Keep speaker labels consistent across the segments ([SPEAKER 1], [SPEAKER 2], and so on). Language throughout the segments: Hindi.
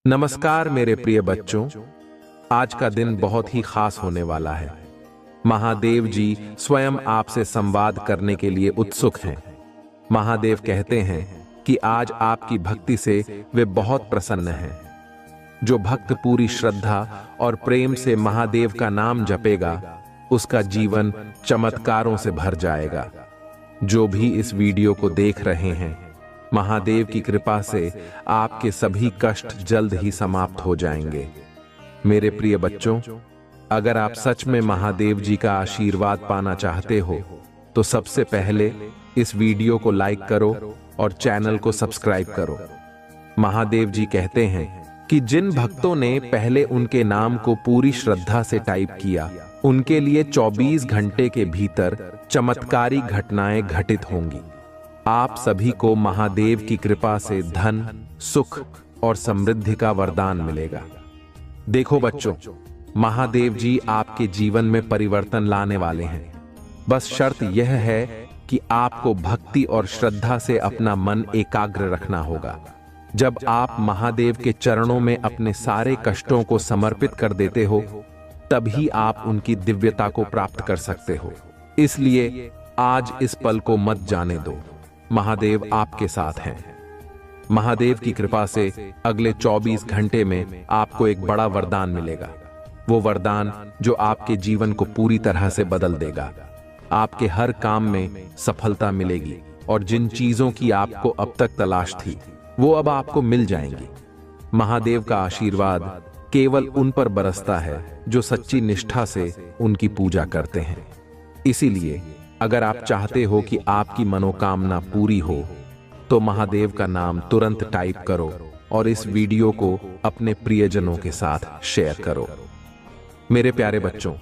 [SPEAKER 1] नमस्कार मेरे प्रिय बच्चों, आज का दिन बहुत ही खास होने वाला है। महादेव जी स्वयं आपसे संवाद करने के लिए उत्सुक हैं। महादेव कहते हैं कि आज आपकी भक्ति से वे बहुत प्रसन्न हैं। जो भक्त पूरी श्रद्धा और प्रेम से महादेव का नाम जपेगा, उसका जीवन चमत्कारों से भर जाएगा। जो भी इस वीडियो को देख रहे हैं, महादेव की कृपा से आपके सभी कष्ट जल्द ही समाप्त हो जाएंगे। मेरे प्रिय बच्चों, अगर आप सच में महादेव जी का आशीर्वाद पाना चाहते हो तो सबसे पहले इस वीडियो को लाइक करो और चैनल को सब्सक्राइब करो। महादेव जी कहते हैं कि जिन भक्तों ने पहले उनके नाम को पूरी श्रद्धा से टाइप किया, उनके लिए 24 घंटे के भीतर चमत्कारी घटनाएं घटित होंगी। आप सभी को महादेव की कृपा से धन, सुख और समृद्धि का वरदान मिलेगा। देखो बच्चों, महादेव जी आपके जीवन में परिवर्तन लाने वाले हैं। बस शर्त यह है कि आपको भक्ति और श्रद्धा से अपना मन एकाग्र रखना होगा। जब आप महादेव के चरणों में अपने सारे कष्टों को समर्पित कर देते हो, तभी आप उनकी दिव्यता को प्राप्त कर सकते हो। इसलिए आज इस पल को मत जाने दो। महादेव आपके साथ हैं। महादेव की कृपा से अगले 24 घंटे में आपको एक बड़ा वरदान मिलेगा। वो वरदान जो आपके जीवन को पूरी तरह से बदल देगा। आपके हर काम में सफलता मिलेगी और जिन चीजों की आपको अब तक तलाश थी, वो अब आपको मिल जाएंगी। महादेव का आशीर्वाद केवल उन पर बरसता है जो सच्ची निष्ठा से उनकी पूजा करते हैं। इसीलिए अगर आप चाहते हो कि आपकी मनोकामना पूरी हो, तो महादेव का नाम तुरंत टाइप करो और इस वीडियो को अपने प्रियजनों के साथ शेयर करो। मेरे प्यारे बच्चों,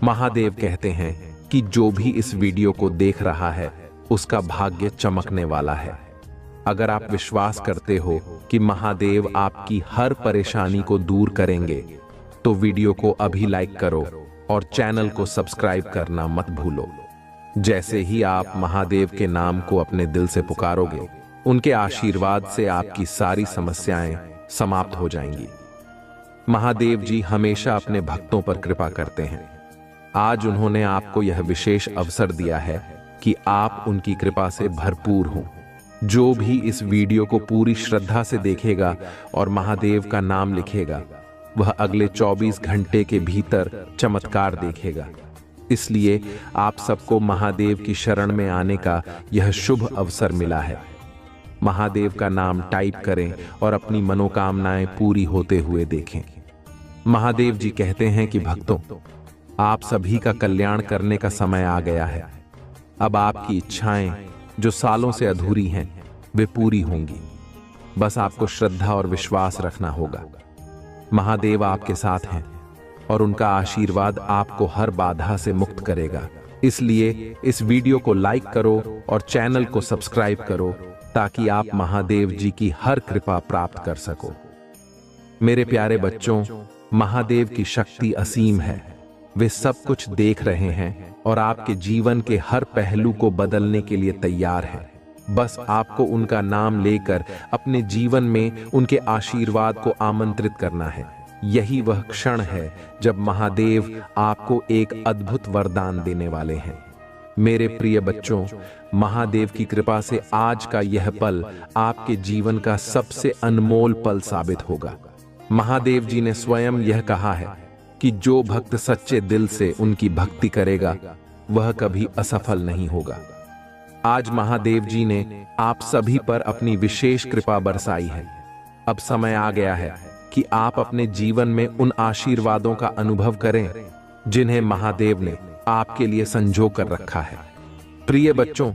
[SPEAKER 1] महादेव कहते हैं कि जो भी इस वीडियो को देख रहा है, उसका भाग्य चमकने वाला है। अगर आप विश्वास करते हो कि महादेव आपकी हर परेशानी को दूर करेंगे, तो वीडियो को अभी लाइक करो और चैनल को सब्सक्राइब करना मत भूलो। जैसे ही आप महादेव के नाम को अपने दिल से पुकारोगे, उनके आशीर्वाद से आपकी सारी समस्याएं समाप्त हो जाएंगी। महादेव जी हमेशा अपने भक्तों पर कृपा करते हैं। आज उन्होंने आपको यह विशेष अवसर दिया है कि आप उनकी कृपा से भरपूर हों। जो भी इस वीडियो को पूरी श्रद्धा से देखेगा और महादेव का नाम लिखेगा, वह अगले 24 घंटे के भीतर चमत्कार देखेगा। इसलिए आप सबको महादेव की शरण में आने का यह शुभ अवसर मिला है। महादेव का नाम टाइप करें और अपनी मनोकामनाएं पूरी होते हुए देखें। महादेव जी कहते हैं कि भक्तों, आप सभी का कल्याण करने का समय आ गया है। अब आपकी इच्छाएं जो सालों से अधूरी हैं, वे पूरी होंगी। बस आपको श्रद्धा और विश्वास रखना होगा। महादेव आपके साथ हैं और उनका आशीर्वाद आपको हर बाधा से मुक्त करेगा। इसलिए इस वीडियो को लाइक करो और चैनल को सब्सक्राइब करो, ताकि आप महादेव जी की हर कृपा प्राप्त कर सको। मेरे प्यारे बच्चों, महादेव की शक्ति असीम है। वे सब कुछ देख रहे हैं और आपके जीवन के हर पहलू को बदलने के लिए तैयार हैं। बस आपको उनका नाम लेकर अपने जीवन में उनके आशीर्वाद को आमंत्रित करना है। यही वह क्षण है जब महादेव आपको एक अद्भुत वरदान देने वाले हैं। मेरे प्रिय बच्चों, महादेव की कृपा से आज का यह पल आपके जीवन का सबसे अनमोल पल साबित होगा। महादेव जी ने स्वयं यह कहा है कि जो भक्त सच्चे दिल से उनकी भक्ति करेगा, वह कभी असफल नहीं होगा। आज महादेव जी ने आप सभी पर अपनी विशेष कृपा बरसाई है। अब समय आ गया है कि आप अपने जीवन में उन आशीर्वादों का अनुभव करें जिन्हें महादेव ने आपके लिए संजो कर रखा है। प्रिय बच्चों,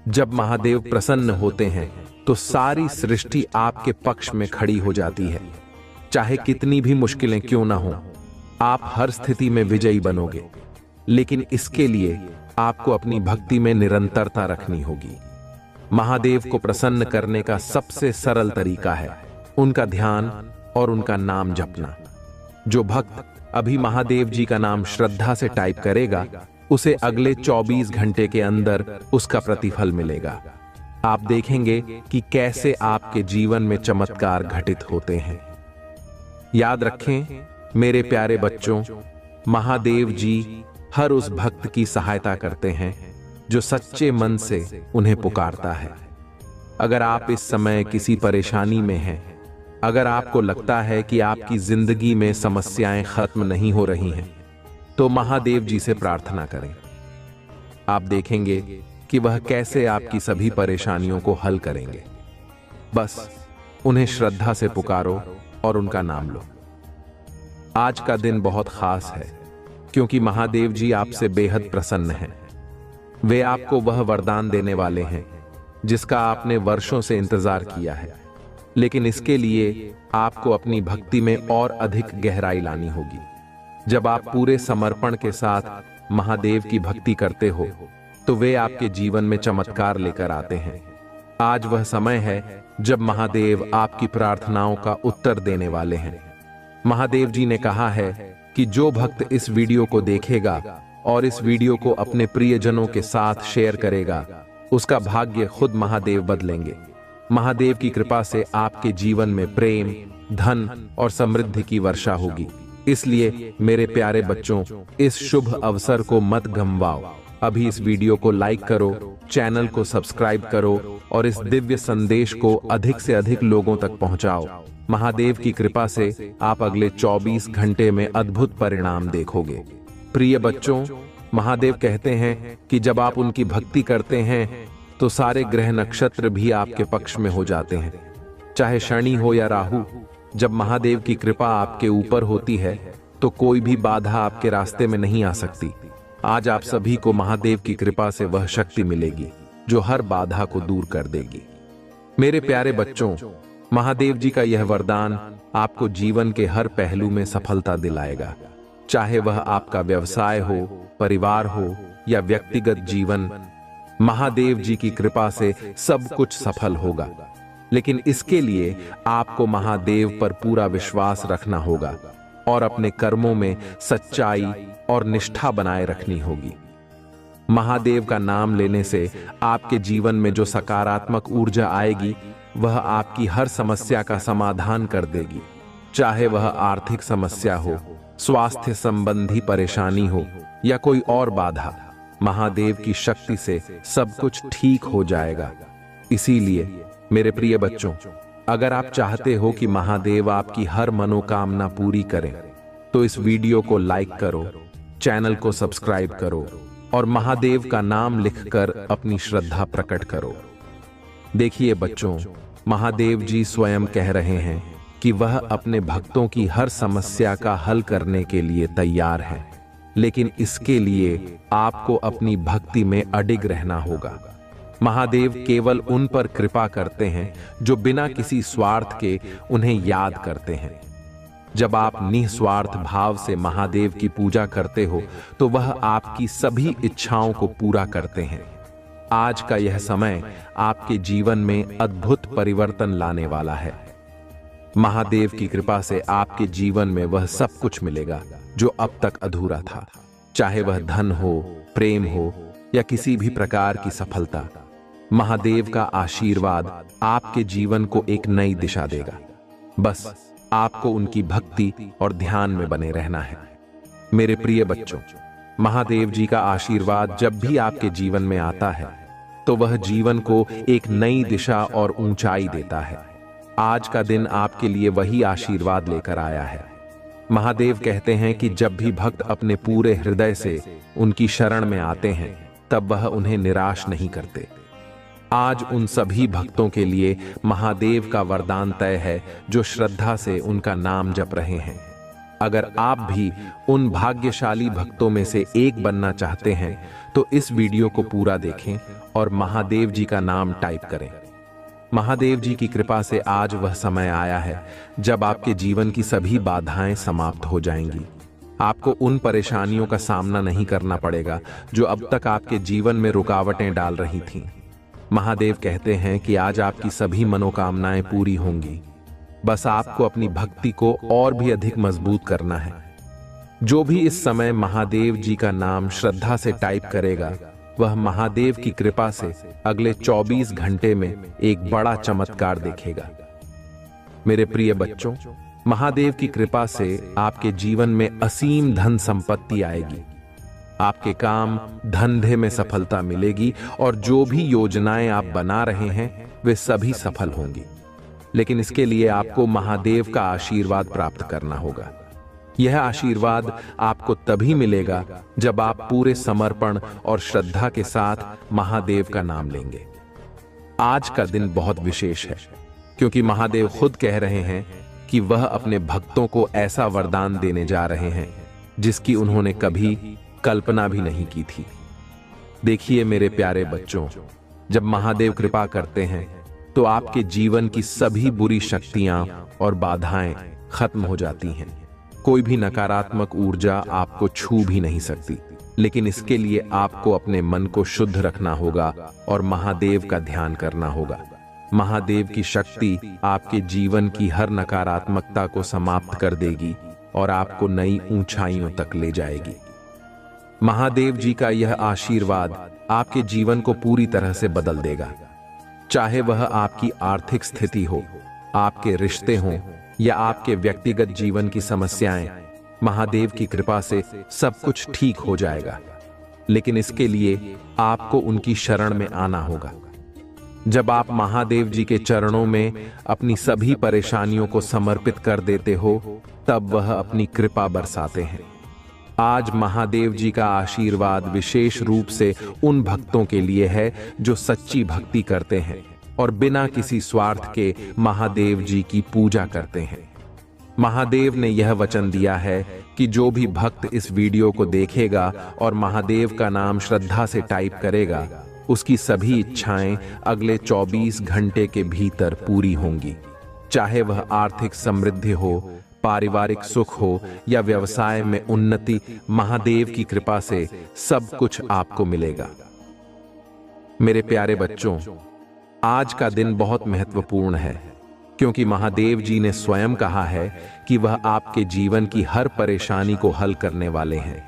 [SPEAKER 1] जब महादेव प्रसन्न होते हैं तो सारी सृष्टि आपके पक्ष में खड़ी हो जाती है। चाहे कितनी भी मुश्किलें क्यों ना हो, आप हर स्थिति में विजयी बनोगे। लेकिन इसके लिए आपको अपनी भक्ति में निरंतरता रखनी होगी। महादेव को प्रसन्न करने का सबसे सरल तरीका है उनका ध्यान और उनका नाम जपना। जो भक्त अभी महादेव जी का नाम श्रद्धा से टाइप करेगा, उसे अगले 24 घंटे के अंदर उसका प्रतिफल मिलेगा। आप देखेंगे कि कैसे आपके जीवन में चमत्कार घटित होते हैं। याद रखें मेरे प्यारे बच्चों, महादेव जी हर उस भक्त की सहायता करते हैं जो सच्चे मन से उन्हें पुकारता है। अगर आप इस समय किसी परेशानी में हैं, अगर आपको लगता है कि आपकी जिंदगी में समस्याएं खत्म नहीं हो रही हैं, तो महादेव जी से प्रार्थना करें। आप देखेंगे कि वह कैसे आपकी सभी परेशानियों को हल करेंगे। बस उन्हें श्रद्धा से पुकारो और उनका नाम लो। आज का दिन बहुत खास है क्योंकि महादेव जी आपसे बेहद प्रसन्न हैं। वे आपको वह वरदान देने वाले हैं जिसका आपने वर्षों से इंतजार किया है, लेकिन इसके लिए आपको अपनी भक्ति में और अधिक गहराई लानी होगी। जब आप पूरे समर्पण के साथ महादेव की भक्ति करते हो तो वे आपके जीवन में चमत्कार लेकर आते हैं। आज वह समय है जब महादेव आपकी प्रार्थनाओं का उत्तर देने वाले हैं। महादेव जी ने कहा है कि जो भक्त इस वीडियो को देखेगा और इस वीडियो को अपने प्रियजनों के साथ शेयर करेगा, उसका भाग्य खुद महादेव बदलेंगे। महादेव की कृपा से आपके जीवन में प्रेम, धन और समृद्धि की वर्षा होगी। इसलिए मेरे प्यारे बच्चों, इस शुभ अवसर को मत गंवाओ। अभी इस वीडियो को लाइक करो, चैनल को सब्सक्राइब करो और इस दिव्य संदेश को अधिक से अधिक लोगों तक पहुंचाओ। महादेव की कृपा से आप अगले 24 घंटे में अद्भुत परिणाम देखोगे। प्रिय बच्चों, महादेव कहते हैं कि जब आप उनकी भक्ति करते हैं तो सारे ग्रह नक्षत्र भी आपके पक्ष में हो जाते हैं, चाहे शनि हो या राहु। जब महादेव की कृपा आपके ऊपर होती है तो कोई भी बाधा आपके रास्ते में नहीं आ सकती। आज आप सभी को महादेव की कृपा से वह शक्ति मिलेगी जो हर बाधा को दूर कर देगी। मेरे प्यारे बच्चों, महादेव जी का यह वरदान आपको जीवन के हर पहलू में सफलता दिलाएगा, चाहे वह आपका व्यवसाय हो, परिवार हो या व्यक्तिगत जीवन। महादेव जी की कृपा से सब कुछ सफल होगा, लेकिन इसके लिए आपको महादेव पर पूरा विश्वास रखना होगा और अपने कर्मों में सच्चाई और निष्ठा बनाए रखनी होगी। महादेव का नाम लेने से आपके जीवन में जो सकारात्मक ऊर्जा आएगी वह आपकी हर समस्या का समाधान कर देगी, चाहे वह आर्थिक समस्या हो, स्वास्थ्य संबंधी परेशानी हो या कोई और बाधा। महादेव की शक्ति से सब कुछ ठीक हो जाएगा। इसीलिए मेरे प्रिय बच्चों, अगर आप चाहते हो कि महादेव आपकी हर मनोकामना पूरी करें तो इस वीडियो को लाइक करो, चैनल को सब्सक्राइब करो और महादेव का नाम लिखकर अपनी श्रद्धा प्रकट करो। देखिए बच्चों, महादेव जी स्वयं कह रहे हैं कि वह अपने भक्तों की हर समस्या का हल करने के लिए तैयार हैं, लेकिन इसके लिए आपको अपनी भक्ति में अडिग रहना होगा। महादेव केवल उन पर कृपा करते हैं जो बिना किसी स्वार्थ के उन्हें याद करते हैं। जब आप निस्वार्थ भाव से महादेव की पूजा करते हो तो वह आपकी सभी इच्छाओं को पूरा करते हैं। आज का यह समय आपके जीवन में अद्भुत परिवर्तन लाने वाला है। महादेव की कृपा से आपके जीवन में वह सब कुछ मिलेगा जो अब तक अधूरा था, चाहे वह धन हो, प्रेम हो या किसी भी प्रकार की सफलता। महादेव का आशीर्वाद आपके जीवन को एक नई दिशा देगा। बस आपको उनकी भक्ति और ध्यान में बने रहना है। मेरे प्रिय बच्चों, महादेव जी का आशीर्वाद जब भी आपके जीवन में आता है तो वह जीवन को एक नई दिशा और ऊंचाई देता है। आज का दिन आपके लिए वही आशीर्वाद लेकर आया है। महादेव कहते हैं कि जब भी भक्त अपने पूरे हृदय से उनकी शरण में आते हैं तब वह उन्हें निराश नहीं करते। आज उन सभी भक्तों के लिए महादेव का वरदान तय है जो श्रद्धा से उनका नाम जप रहे हैं। अगर आप भी उन भाग्यशाली भक्तों में से एक बनना चाहते हैं तो इस वीडियो को पूरा देखें और महादेव जी का नाम टाइप करें। महादेव जी की कृपा से आज वह समय आया है जब आपके जीवन की सभी बाधाएं समाप्त हो जाएंगी। आपको उन परेशानियों का सामना नहीं करना पड़ेगा जो अब तक आपके जीवन में रुकावटें डाल रही थीं। महादेव कहते हैं कि आज आपकी सभी मनोकामनाएं पूरी होंगी। बस आपको अपनी भक्ति को और भी अधिक मजबूत करना है। जो भी इस समय महादेव जी का नाम श्रद्धा से टाइप करेगा वह महादेव की कृपा से अगले 24 घंटे में एक बड़ा चमत्कार देखेगा। मेरे प्रिय बच्चों, महादेव की कृपा से आपके जीवन में असीम धन संपत्ति आएगी। आपके काम धंधे में सफलता मिलेगी और जो भी योजनाएं आप बना रहे हैं वे सभी सफल होंगी। लेकिन इसके लिए आपको महादेव का आशीर्वाद प्राप्त करना होगा। यह आशीर्वाद आपको तभी मिलेगा जब आप पूरे समर्पण और श्रद्धा के साथ महादेव का नाम लेंगे। आज का दिन बहुत विशेष है क्योंकि महादेव खुद कह रहे हैं कि वह अपने भक्तों को ऐसा वरदान देने जा रहे हैं जिसकी उन्होंने कभी कल्पना भी नहीं की थी। देखिए मेरे प्यारे बच्चों, जब महादेव कृपा करते हैं तो आपके जीवन की सभी बुरी शक्तियां और बाधाएं खत्म हो जाती हैं। कोई भी नकारात्मक ऊर्जा आपको छू भी नहीं सकती। लेकिन इसके लिए आपको अपने मन को शुद्ध रखना होगा और महादेव का ध्यान करना होगा। महादेव की शक्ति आपके जीवन की हर नकारात्मकता को समाप्त कर देगी और आपको नई ऊंचाइयों तक ले जाएगी। महादेव जी का यह आशीर्वाद आपके जीवन को पूरी तरह से बदल देगा। चाहे वह आपकी आर्थिक स्थिति हो, आपके रिश्ते हों या आपके व्यक्तिगत जीवन की समस्याएं, महादेव की कृपा से सब कुछ ठीक हो जाएगा। लेकिन इसके लिए आपको उनकी शरण में आना होगा। जब आप महादेव जी के चरणों में अपनी सभी परेशानियों को समर्पित कर देते हो, तब वह अपनी कृपा बरसाते हैं। आज महादेव जी का आशीर्वाद विशेष रूप से उन भक्तों के लिए है जो सच्ची भक्ति करते हैं और बिना किसी स्वार्थ के महादेव जी की पूजा करते हैं। महादेव ने यह वचन दिया है कि जो भी भक्त इस वीडियो को देखेगा और महादेव का नाम श्रद्धा से टाइप करेगा, उसकी सभी इच्छाएं अगले 24 घंटे के भीतर पूरी होंगी। चाहे वह आर्थिक समृद्धि हो, पारिवारिक सुख हो या व्यवसाय में उन्नति, महादेव की कृपा से सब कुछ आपको मिलेगा। मेरे प्यारे बच्चों, आज का दिन बहुत महत्वपूर्ण है क्योंकि महादेव जी ने स्वयं कहा है कि वह आपके जीवन की हर परेशानी को हल करने वाले हैं।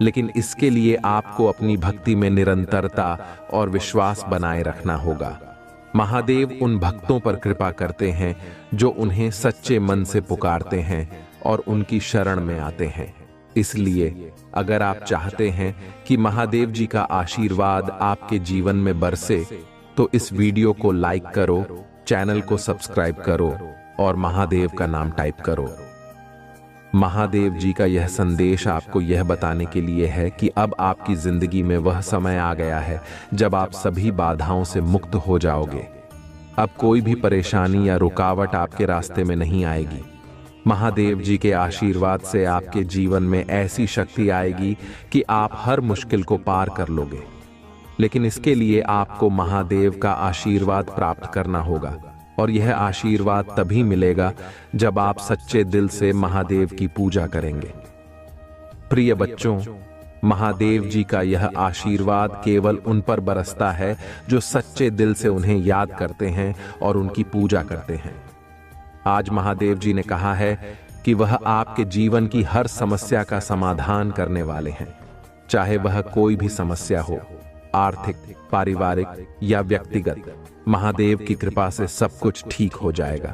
[SPEAKER 1] लेकिन इसके लिए आपको अपनी भक्ति में निरंतरता और विश्वास बनाए रखना होगा। महादेव उन भक्तों पर कृपा करते हैं जो उन्हें सच्चे मन से पुकारते हैं और उनकी शरण में आते हैं। इसलिए अगर आप चाहते हैं कि महादेव जी का आशीर्वाद आपके जीवन में बरसे, तो इस वीडियो को लाइक करो, चैनल को सब्सक्राइब करो और महादेव का नाम टाइप करो। महादेव जी का यह संदेश आपको यह बताने के लिए है कि अब आपकी जिंदगी में वह समय आ गया है जब आप सभी बाधाओं से मुक्त हो जाओगे। अब कोई भी परेशानी या रुकावट आपके रास्ते में नहीं आएगी। महादेव जी के आशीर्वाद से आपके जीवन में ऐसी शक्ति आएगी कि आप हर मुश्किल को पार कर लोगे। लेकिन इसके लिए आपको महादेव का आशीर्वाद प्राप्त करना होगा और यह आशीर्वाद तभी मिलेगा जब आप सच्चे दिल से महादेव की पूजा करेंगे। प्रिय बच्चों, महादेव जी का यह आशीर्वाद केवल उन पर बरसता है जो सच्चे दिल से उन्हें याद करते हैं और उनकी पूजा करते हैं। आज महादेव जी ने कहा है कि वह आपके जीवन की हर समस्या का समाधान करने वाले हैं। चाहे वह कोई भी समस्या हो, आर्थिक, पारिवारिक या व्यक्तिगत, महादेव की कृपा से सब कुछ ठीक हो जाएगा।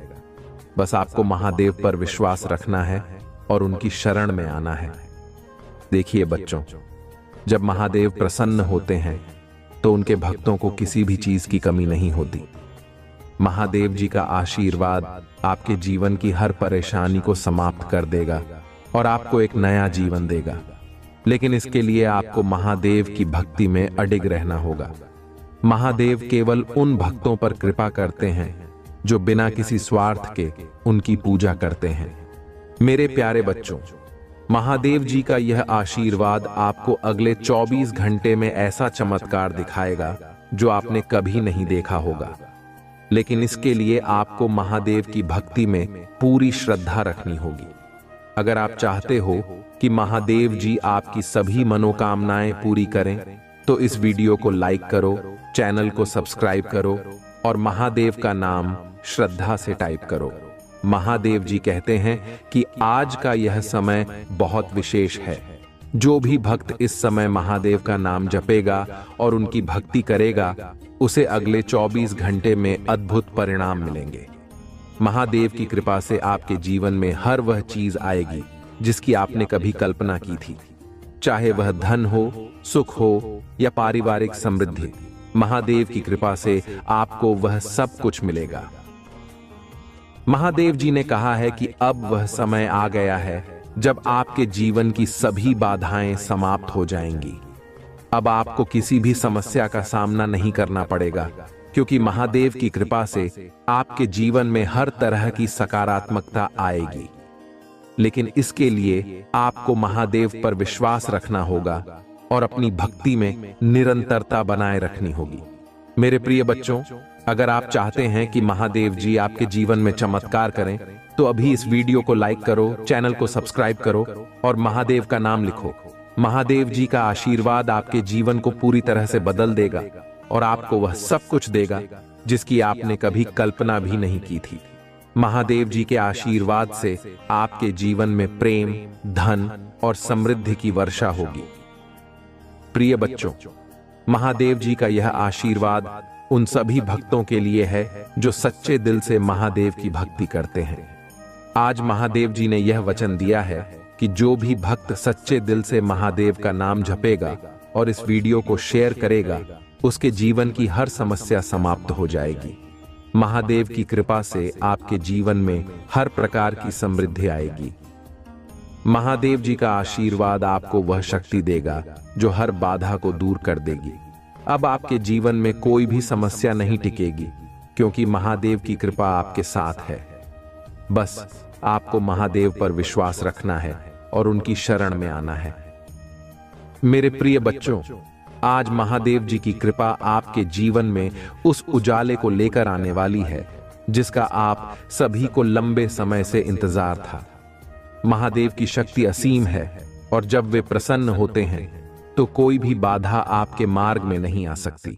[SPEAKER 1] बस आपको महादेव पर विश्वास रखना है और उनकी शरण में आना है। देखिए बच्चों, जब महादेव प्रसन्न होते हैं तो उनके भक्तों को किसी भी चीज की कमी नहीं होती। महादेव जी का आशीर्वाद आपके जीवन की हर परेशानी को समाप्त कर देगा और आपको एक नया जीवन देगा। लेकिन इसके लिए आपको महादेव की भक्ति में अडिग रहना होगा। महादेव केवल उन भक्तों पर कृपा करते हैं जो बिना किसी स्वार्थ के उनकी पूजा करते हैं। मेरे प्यारे बच्चों, महादेव जी का यह आशीर्वाद आपको अगले 24 घंटे में ऐसा चमत्कार दिखाएगा जो आपने कभी नहीं देखा होगा। लेकिन इसके लिए आपको महादेव की भक्ति में पूरी श्रद्धा रखनी होगी। अगर आप चाहते हो कि महादेव जी आपकी सभी मनोकामनाएं पूरी करें, तो इस वीडियो को लाइक करो, चैनल को सब्सक्राइब करो और महादेव का नाम श्रद्धा से टाइप करो। महादेव जी कहते हैं कि आज का यह समय बहुत विशेष है। जो भी भक्त इस समय महादेव का नाम जपेगा और उनकी भक्ति करेगा, उसे अगले 24 घंटे में अद्भुत परिणाम मिलेंगे। महादेव की कृपा से आपके जीवन में हर वह चीज आएगी जिसकी आपने कभी कल्पना की थी, चाहे वह धन हो, सुख हो या पारिवारिक समृद्धि। महादेव की कृपा से आपको वह सब कुछ मिलेगा। महादेव जी ने कहा है कि अब वह समय आ गया है जब आपके जीवन की सभी बाधाएं समाप्त हो जाएंगी। अब आपको किसी भी समस्या का सामना नहीं करना पड़ेगा, क्योंकि महादेव की कृपा से आपके जीवन में हर तरह की सकारात्मकता आएगी। लेकिन इसके लिए आपको महादेव पर विश्वास रखना होगा और अपनी भक्ति में निरंतरता बनाए रखनी होगी। मेरे प्रिय बच्चों, अगर आप चाहते हैं कि महादेव जी आपके जीवन में चमत्कार करें, तो अभी इस वीडियो को लाइक करो, चैनल को सब्सक्राइब करो और महादेव का नाम लिखो। महादेव जी का आशीर्वाद आपके जीवन को पूरी तरह से बदल देगा और आपको वह सब कुछ देगा जिसकी आपने कभी कल्पना भी नहीं की थी। महादेव जी के आशीर्वाद से आपके जीवन में प्रेम, धन और समृद्धि की वर्षा होगी। प्रिय बच्चों, महादेव जी का यह आशीर्वाद उन सभी भक्तों के लिए है जो सच्चे दिल से महादेव की भक्ति करते हैं। आज महादेव जी ने यह वचन दिया है कि जो भी भक्त सच्चे दिल से महादेव का नाम जपेगा और इस वीडियो को शेयर करेगा, उसके जीवन की हर समस्या समाप्त हो जाएगी। महादेव की कृपा से आपके जीवन में हर प्रकार की समृद्धि आएगी। महादेव जी का आशीर्वाद आपको वह शक्ति देगा जो हर बाधा को दूर कर देगी। अब आपके जीवन में कोई भी समस्या नहीं टिकेगी, क्योंकि महादेव की कृपा आपके साथ है। बस आपको महादेव पर विश्वास रखना है और उनकी शरण में आना है। मेरे प्रिय बच्चों, आज महादेव जी की कृपा आपके जीवन में उस उजाले को लेकर आने वाली है जिसका आप सभी को लंबे समय से इंतजार था। महादेव की शक्ति असीम है और जब वे प्रसन्न होते हैं तो कोई भी बाधा आपके मार्ग में नहीं आ सकती।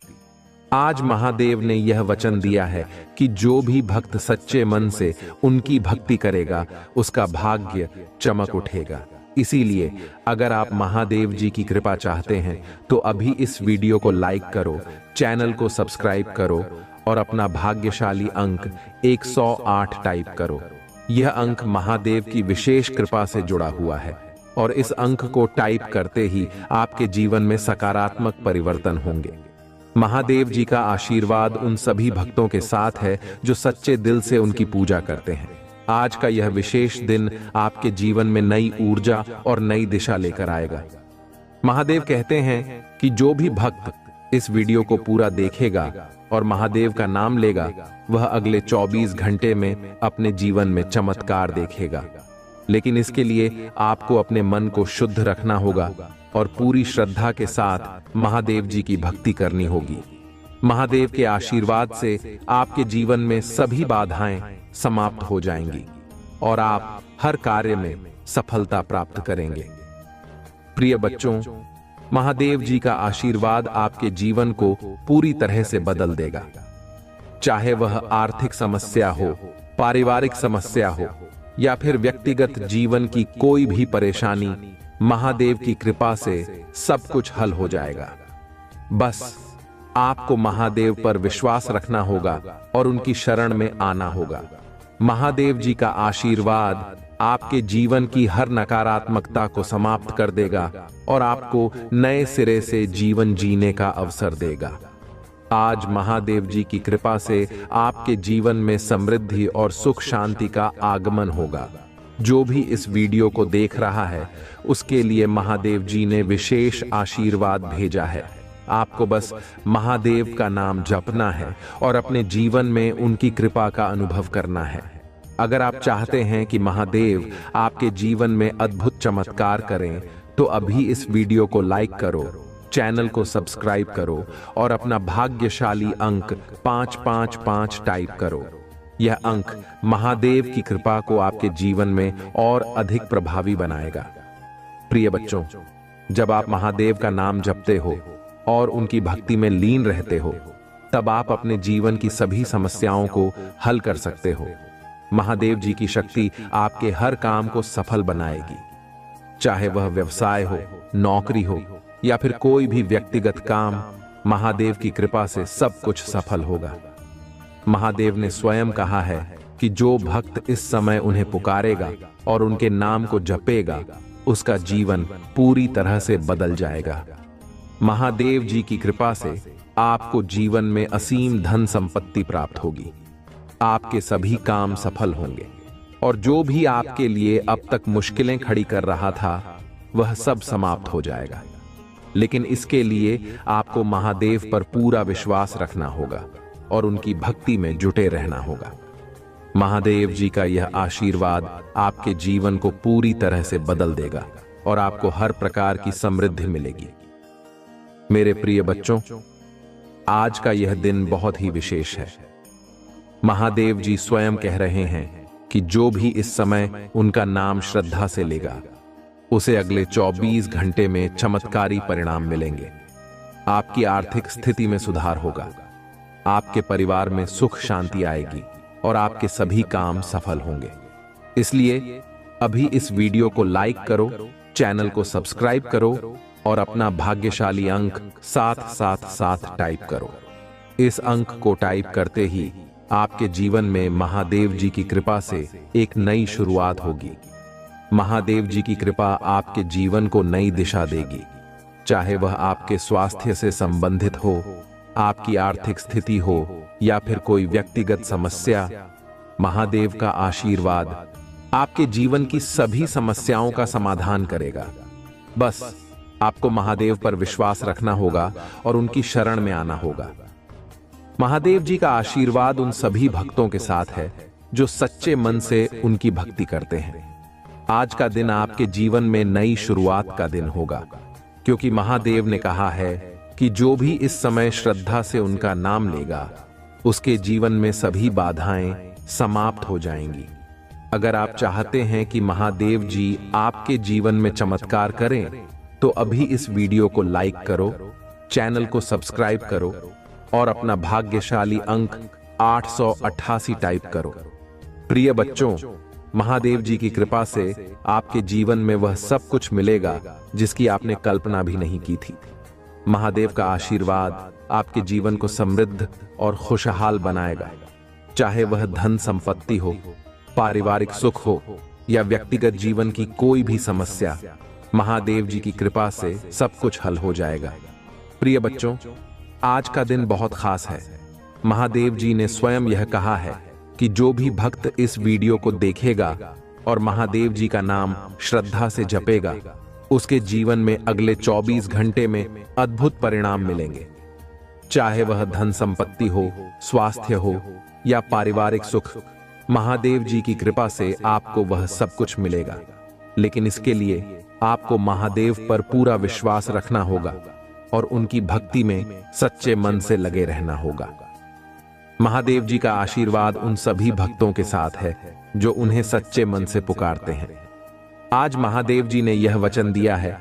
[SPEAKER 1] आज महादेव ने यह वचन दिया है कि जो भी भक्त सच्चे मन से उनकी भक्ति करेगा, उसका भाग्य चमक उठेगा। इसीलिए अगर आप महादेव जी की कृपा चाहते हैं तो अभी इस वीडियो को लाइक करो, चैनल को सब्सक्राइब करो और अपना भाग्यशाली अंक 108 टाइप करो। यह अंक महादेव की विशेष कृपा से जुड़ा हुआ है और इस अंक को टाइप करते ही आपके जीवन में सकारात्मक परिवर्तन होंगे। महादेव जी का आशीर्वाद उन सभी भक्तों के साथ है जो सच्चे दिल से उनकी पूजा करते हैं। आज का यह विशेष दिन आपके जीवन में नई ऊर्जा और नई दिशा लेकर आएगा। महादेव कहते हैं कि जो भी भक्त इस वीडियो को पूरा देखेगा और महादेव का नाम लेगा, वह अगले 24 घंटे में अपने जीवन में चमत्कार देखेगा। लेकिन इसके लिए आपको अपने मन को शुद्ध रखना होगा और पूरी श्रद्धा के साथ महादेव जी की भक्ति करनी होगी। महादेव के आशीर्वाद से आपके जीवन में सभी बाधाएं समाप्त हो जाएंगी और आप हर कार्य में सफलता प्राप्त करेंगे। प्रिय बच्चों, महादेव जी का आशीर्वाद आपके जीवन को पूरी तरह से बदल देगा। चाहे वह आर्थिक समस्या हो, पारिवारिक समस्या हो या फिर व्यक्तिगत जीवन की कोई भी परेशानी, महादेव की कृपा से सब कुछ हल हो जाएगा। बस आपको महादेव पर विश्वास रखना होगा और उनकी शरण में आना होगा। महादेव जी का आशीर्वाद आपके जीवन की हर नकारात्मकता को समाप्त कर देगा और आपको नए सिरे से जीवन जीने का अवसर देगा। आज महादेव जी की कृपा से आपके जीवन में समृद्धि और सुख शांति का आगमन होगा। जो भी इस वीडियो को देख रहा है, उसके लिए महादेव जी ने विशेष आशीर्वाद भेजा है। आपको बस महादेव का नाम जपना है और अपने जीवन में उनकी कृपा का अनुभव करना है। अगर आप चाहते हैं कि महादेव आपके जीवन में अद्भुत चमत्कार करें, तो अभी इस वीडियो को लाइक करो, चैनल को सब्सक्राइब करो और अपना भाग्यशाली अंक 555 टाइप करो। यह अंक महादेव की कृपा को आपके जीवन में और अधिक प्रभावी बनाएगा। प्रिय बच्चों, जब आप महादेव का नाम जपते हो और उनकी भक्ति में लीन रहते हो, तब आप अपने जीवन की सभी समस्याओं को हल कर सकते हो। महादेव जी की शक्ति आपके हर काम को सफल बनाएगी, चाहे वह व्यवसाय हो, नौकरी हो या फिर कोई भी व्यक्तिगत काम। महादेव की कृपा से सब कुछ सफल होगा। महादेव ने स्वयं कहा है कि जो भक्त इस समय उन्हें पुकारेगा और उनके नाम को जपेगा, उसका जीवन पूरी तरह से बदल जाएगा। महादेव जी की कृपा से आपको जीवन में असीम धन संपत्ति प्राप्त होगी। आपके सभी काम सफल होंगे और जो भी आपके लिए अब तक मुश्किलें खड़ी कर रहा था, वह सब समाप्त हो जाएगा। लेकिन इसके लिए आपको महादेव पर पूरा विश्वास रखना होगा और उनकी भक्ति में जुटे रहना होगा। महादेव जी का यह आशीर्वाद आपके जीवन को पूरी तरह से बदल देगा और आपको हर प्रकार की समृद्धि मिलेगी। मेरे प्रिय बच्चों, आज का यह दिन बहुत ही विशेष है। महादेव जी स्वयं कह रहे हैं कि जो भी इस समय उनका नाम श्रद्धा से लेगा, उसे अगले 24 घंटे में चमत्कारी परिणाम मिलेंगे। आपकी आर्थिक स्थिति में सुधार होगा, आपके परिवार में सुख शांति आएगी और आपके सभी काम सफल होंगे। इसलिए अभी इस वीडियो को लाइक करो, चैनल को सब्सक्राइब करो और अपना भाग्यशाली अंक 777 टाइप करो। इस अंक को टाइप करते ही आपके जीवन में महादेव जी की कृपा से एक नई शुरुआत होगी। महादेव जी की कृपा आपके जीवन को नई दिशा देगी। चाहे वह आपके स्वास्थ्य से संबंधित हो, आपकी आर्थिक स्थिति हो या फिर कोई व्यक्तिगत समस्या, महादेव का आशीर्वाद आपके जीवन की सभी समस्याओं का समाधान करेगा। बस आपको महादेव पर विश्वास रखना होगा और उनकी शरण में आना होगा। महादेव जी का आशीर्वाद उन सभी भक्तों के साथ है जो सच्चे मन से उनकी भक्ति करते हैं। आज का दिन आपके जीवन में नई शुरुआत का दिन होगा, क्योंकि महादेव ने कहा है कि जो भी इस समय श्रद्धा से उनका नाम लेगा, उसके जीवन में सभी बाधाएं समाप्त हो जाएंगी। अगर आप चाहते हैं कि महादेव जी आपके जीवन में चमत्कार करें, तो अभी इस वीडियो को लाइक करो, चैनल को सब्सक्राइब करो और अपना भाग्यशाली अंक 888 टाइप करो। प्रिय बच्चों, महादेव जी की कृपा से आपके जीवन में वह सब कुछ मिलेगा जिसकी आपने कल्पना भी नहीं की थी। महादेव का आशीर्वाद आपके जीवन को समृद्ध और खुशहाल बनाएगा। चाहे वह धन संपत्ति हो, पारिवारिक सुख हो या व्यक्तिगत जीवन की कोई भी समस्या, महादेव जी की कृपा से सब कुछ हल हो जाएगा। प्रिय बच्चों, आज का दिन बहुत खास है। महादेव जी ने स्वयं यह कहा है कि जो भी भक्त इस वीडियो को देखेगा और महादेव जी का नाम श्रद्धा से जपेगा, उसके जीवन में अगले 24 घंटे में अद्भुत परिणाम मिलेंगे। चाहे वह धन संपत्ति हो, स्वास्थ्य हो या पारिवारिक सुख, महादेव जी की कृपा से आपको वह सब कुछ मिलेगा। लेकिन इसके लिए आपको महादेव पर पूरा विश्वास रखना होगा और उनकी भक्ति में सच्चे मन से लगे रहना होगा। महादेव जी का आशीर्वाद उन सभी भक्तों के साथ है जो उन्हें सच्चे मन से पुकारते हैं। आज महादेव जी ने यह वचन दिया है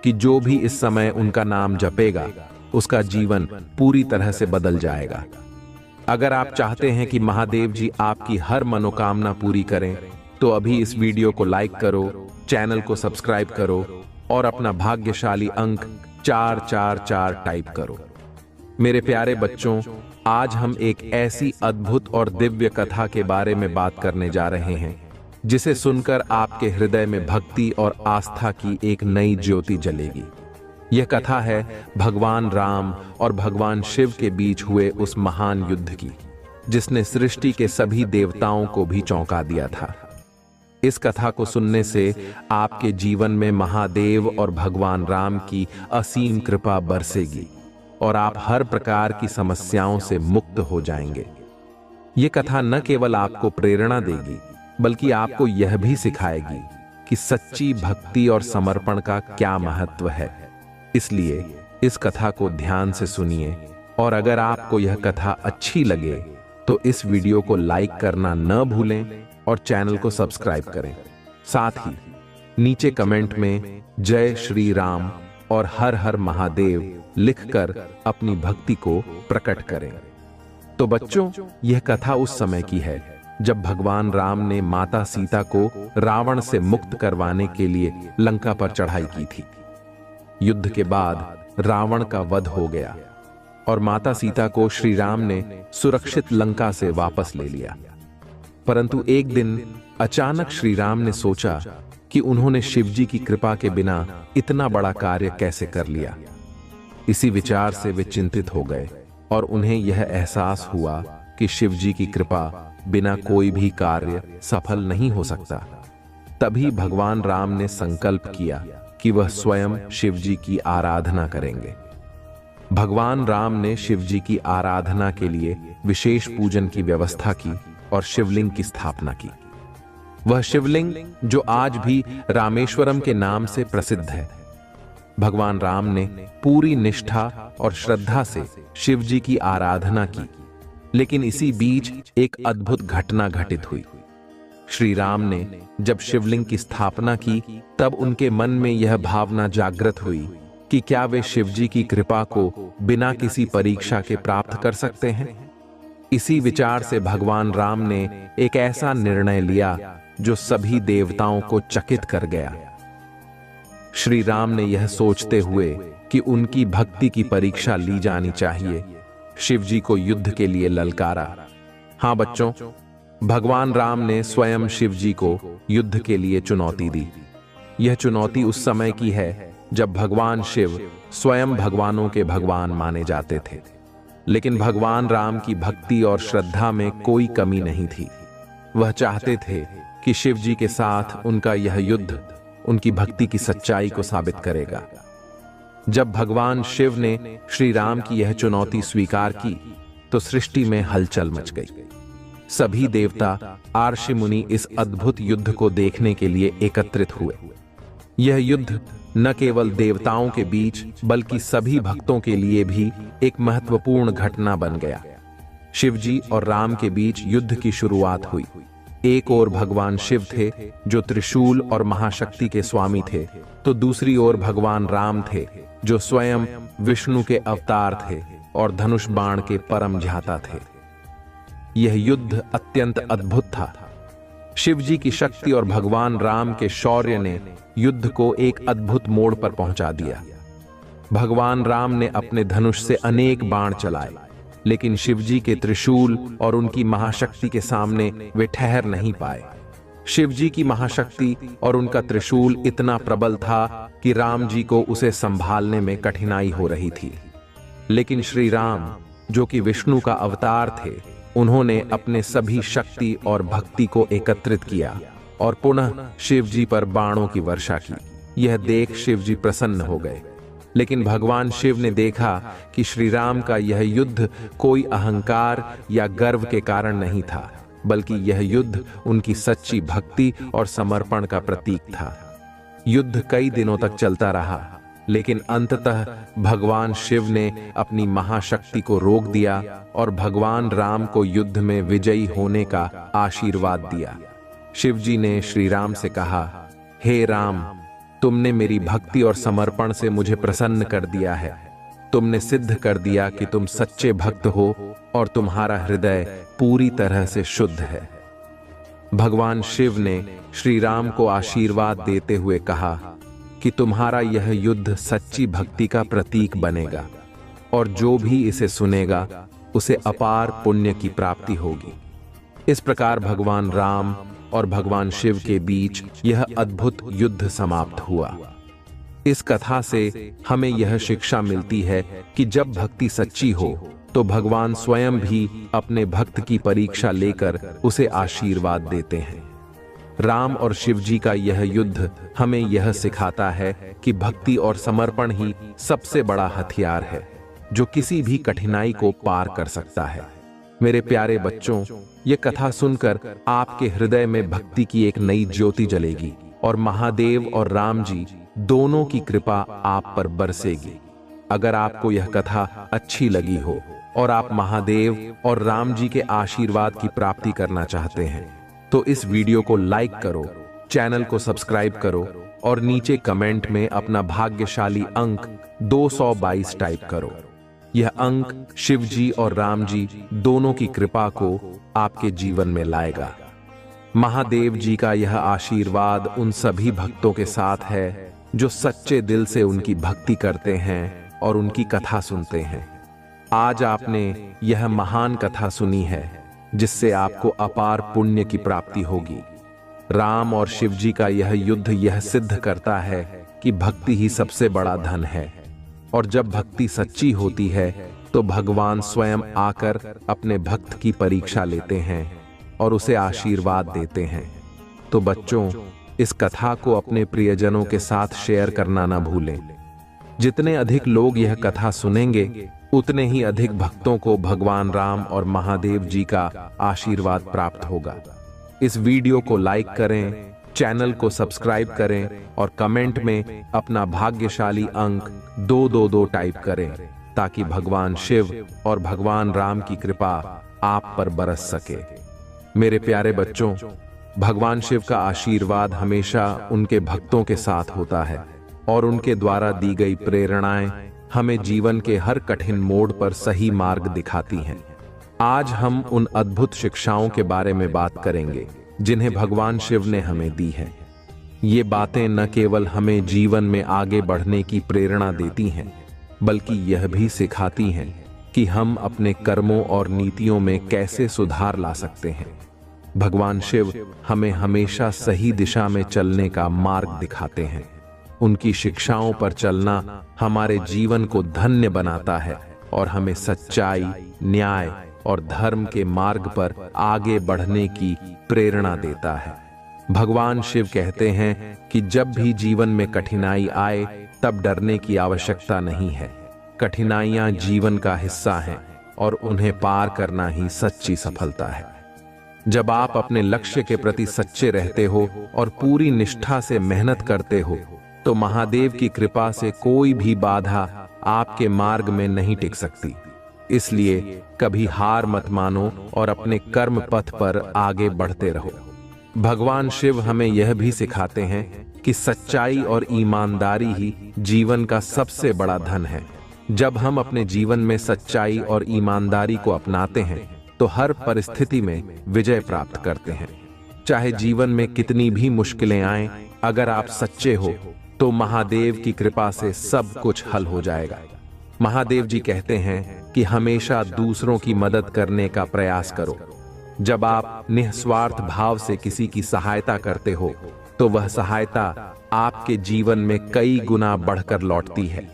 [SPEAKER 1] कि जो भी इस समय उनका नाम जपेगा, उसका जीवन पूरी तरह से बदल जाएगा। अगर आप चाहते हैं कि महादेव जी आपकी हर मनोकामना पूरी करें, तो अभी इस वीडियो को लाइक करो, चैनल को सब्सक्राइब करो और अपना भाग्यशाली अंक 444 टाइप करो। मेरे प्यारे बच्चों, आज हम एक ऐसी अद्भुत और दिव्य कथा के बारे में बात करने जा रहे हैं जिसे सुनकर आपके हृदय में भक्ति और आस्था की एक नई ज्योति जलेगी। यह कथा है भगवान राम और भगवान शिव के बीच हुए उस महान युद्ध की, जिसने सृष्टि के सभी देवताओं को भी चौंका दिया था। इस कथा को सुनने से आपके जीवन में महादेव और भगवान राम की असीम कृपा बरसेगी और आप हर प्रकार की समस्याओं से मुक्त हो जाएंगे। ये कथा न केवल आपको प्रेरणा देगी, बल्कि आपको यह भी सिखाएगी कि सच्ची भक्ति और समर्पण का क्या महत्व है। इसलिए इस कथा को ध्यान से सुनिए और अगर आपको यह कथा अच्छी लगे तो इस वीडियो को लाइक करना न भूलें और चैनल को सब्सक्राइब करें। साथ ही नीचे कमेंट में जय श्री राम और हर हर महादेव लिखकर अपनी भक्ति को प्रकट करें। तो बच्चों, यह कथा उस समय की है जब भगवान राम ने माता सीता को रावण से मुक्त करवाने के लिए लंका पर चढ़ाई की थी। युद्ध के बाद रावण का वध हो गया और माता सीता को श्री राम ने सुरक्षित लंका से वापस ले लिया। परंतु एक दिन अचानक श्री राम ने सोचा कि उन्होंने शिवजी की कृपा के बिना इतना बड़ा कार्य कैसे कर लिया। इसी विचार से वे चिंतित हो गए और उन्हें यह एहसास हुआ कि शिवजी की कृपा बिना कोई भी कार्य सफल नहीं हो सकता। तभी भगवान राम ने संकल्प किया कि वह स्वयं शिवजी की आराधना करेंगे। भगवान राम ने शिवजी की आराधना के लिए विशेष पूजन की व्यवस्था की और शिवलिंग की स्थापना की। वह शिवलिंग जो आज भी रामेश्वरम के नाम से प्रसिद्ध है। भगवान राम ने पूरी निष्ठा और श्रद्धा से शिवजी की आराधना की, लेकिन इसी बीच एक अद्भुत घटना घटित हुई। श्री राम ने जब शिवलिंग की स्थापना की तब उनके मन में यह भावना जागृत हुई कि क्या वे शिवजी की कृपा को बिना किसी परीक्षा के प्राप्त कर सकते हैं। इसी विचार से भगवान राम ने एक ऐसा निर्णय लिया जो सभी देवताओं को चकित कर गया। श्री राम ने यह सोचते हुए कि उनकी भक्ति की परीक्षा ली जानी चाहिए, शिवजी को युद्ध के लिए ललकारा। हाँ बच्चों, भगवान राम ने स्वयं शिवजी को युद्ध के लिए चुनौती दी। यह चुनौती उस समय की है जब भगवान शिव स्वयं भगवानों के भगवान माने जाते थे, लेकिन भगवान राम की भक्ति और श्रद्धा में कोई कमी नहीं थी। वह चाहते थे कि शिवजी के साथ उनका यह युद्ध उनकी भक्ति की सच्चाई को साबित करेगा। जब भगवान शिव ने श्री राम की यह चुनौती स्वीकार की तो सृष्टि में हलचल मच गई। सभी देवता, आर्षि मुनि इस अद्भुत युद्ध को देखने के लिए एकत्रित हुए। यह युद्ध न केवल देवताओं के बीच बल्कि सभी भक्तों के लिए भी एक महत्वपूर्ण घटना बन गया। शिवजी और राम के बीच युद्ध की शुरुआत हुई। एक ओर भगवान शिव थे जो त्रिशूल और महाशक्ति के स्वामी थे, तो दूसरी ओर भगवान राम थे जो स्वयं विष्णु के अवतार थे और धनुष बाण के परम ध्याता थे। यह युद्ध अत्यंत अद्भुत था। शिवजी की शक्ति और भगवान राम के शौर्य ने युद्ध को एक अद्भुत मोड़ पर पहुंचा दिया। भगवान राम ने अपने धनुष से अनेक बाण चलाए, लेकिन शिवजी के त्रिशूल और उनकी महाशक्ति के सामने वे ठहर नहीं पाए। शिवजी की महाशक्ति और उनका त्रिशूल इतना प्रबल था कि राम जी को उसे संभालने में कठिनाई हो रही थी। लेकिन श्री राम, जो कि विष्णु का अवतार थे, उन्होंने अपने सभी शक्ति और भक्ति को एकत्रित किया और पुनः शिवजी पर बाणों की वर्षा की। यह देख शिवजी प्रसन्न हो गए। लेकिन भगवान शिव ने देखा कि श्री राम का यह युद्ध कोई अहंकार या गर्व के कारण नहीं था, बल्कि यह युद्ध उनकी सच्ची भक्ति और समर्पण का प्रतीक था। युद्ध कई दिनों तक चलता रहा, लेकिन अंततः भगवान शिव ने अपनी महाशक्ति को रोक दिया और भगवान राम को युद्ध में विजयी होने का आशीर्वाद दिया। शिवजी ने श्री राम से कहा, हे राम, तुमने मेरी भक्ति और समर्पण से मुझे प्रसन्न कर दिया है। तुमने सिद्ध कर दिया कि तुम सच्चे भक्त हो और तुम्हारा हृदय पूरी तरह से शुद्ध है। भगवान शिव ने श्री राम को आशीर्वाद देते हुए कहा कि तुम्हारा यह युद्ध सच्ची भक्ति का प्रतीक बनेगा और जो भी इसे सुनेगा उसे अपार पुण्य की प्राप्ति होगी। इस प्रकार भगवान राम और भगवान शिव के बीच यह अद्भुत युद्ध समाप्त हुआ। इस कथा से हमें यह शिक्षा मिलती है कि जब भक्ति सच्ची हो तो भगवान स्वयं भी अपने भक्त की परीक्षा लेकर उसे आशीर्वाद देते हैं। राम और शिवजी का यह युद्ध हमें यह सिखाता है कि भक्ति और समर्पण ही सबसे बड़ा हथियार है जो किसी भी कठिनाई को पार कर सकता है। मेरे प्यारे बच्चों, ये कथा सुनकर आपके हृदय में भक्ति की एक नई ज्योति जलेगी और महादेव और राम जी दोनों की कृपा आप पर बरसेगी। अगर आपको यह कथा अच्छी लगी हो और आप महादेव और राम जी के आशीर्वाद की प्राप्ति करना चाहते हैं तो इस वीडियो को लाइक करो, चैनल को सब्सक्राइब करो और नीचे कमेंट में अपना भाग्यशाली अंक 222 टाइप करो। यह अंक शिवजी और राम जी दोनों की कृपा को आपके जीवन में लाएगा। महादेव जी का यह आशीर्वाद उन सभी भक्तों के साथ है जो सच्चे दिल से उनकी भक्ति करते हैं और उनकी कथा सुनते हैं। आज आपने यह महान कथा सुनी है। जिससे आपको अपार पुण्य की प्राप्ति होगी। राम और शिव जी का यह युद्ध यह सिद्ध करता है कि भक्ति ही सबसे बड़ा धन है, और जब भक्ति सच्ची होती है तो भगवान स्वयं आकर अपने भक्त की परीक्षा लेते हैं और उसे आशीर्वाद देते हैं। तो बच्चों, इस कथा को अपने प्रियजनों के साथ शेयर करना ना भूलें। जितने अधिक लोग यह कथा सुनेंगे, उतने ही अधिक भक्तों को भगवान राम और महादेव जी का आशीर्वाद प्राप्त होगा। इस वीडियो को लाइक करें, चैनल को सब्सक्राइब करें और कमेंट में अपना भाग्यशाली अंक 222 टाइप करें, ताकि भगवान शिव और भगवान राम की कृपा आप पर बरस सके। मेरे प्यारे बच्चों, भगवान शिव का आशीर्वाद हमेशा उनके भक्तों के साथ होता है और उनके द्वारा दी गई प्रेरणाएं हमें जीवन के हर कठिन मोड़ पर सही मार्ग दिखाती हैं। आज हम उन अद्भुत शिक्षाओं के बारे में बात करेंगे जिन्हें भगवान शिव ने हमें दी है। ये बातें न केवल हमें जीवन में आगे बढ़ने की प्रेरणा देती हैं, बल्कि यह भी सिखाती हैं कि हम अपने कर्मों और नीतियों में कैसे सुधार ला सकते हैं। भगवान शिव हमें हमेशा सही दिशा में चलने का मार्ग दिखाते हैं। उनकी शिक्षाओं पर चलना हमारे जीवन को धन्य बनाता है और हमें सच्चाई, न्याय और धर्म के मार्ग पर आगे बढ़ने की प्रेरणा देता है। भगवान शिव कहते हैं कि जब भी जीवन में कठिनाई आए, तब डरने की आवश्यकता नहीं है। कठिनाइयां जीवन का हिस्सा हैं और उन्हें पार करना ही सच्ची सफलता है। जब आप अपने लक्ष्य के प्रति सच्चे रहते हो और पूरी निष्ठा से मेहनत करते हो, तो महादेव की कृपा से कोई भी बाधा आपके मार्ग में नहीं टिक सकती। इसलिए कभी हार मत मानो और अपने कर्म पथ पर आगे बढ़ते रहो। भगवान शिव हमें यह भी सिखाते हैं कि सच्चाई और ईमानदारी ही जीवन का सबसे बड़ा धन है। जब हम अपने जीवन में सच्चाई और ईमानदारी को अपनाते हैं, तो हर परिस्थिति में विजय प्राप्त करते हैं। चाहे जीवन में कितनी भी मुश्किलें आएं, अगर आप सच्चे हो तो महादेव की कृपा से सब कुछ हल हो जाएगा। महादेव जी कहते हैं कि हमेशा दूसरों की मदद करने का प्रयास करो। जब आप निस्वार्थ भाव से किसी की सहायता करते हो, तो वह सहायता आपके जीवन में कई गुना बढ़कर लौटती है।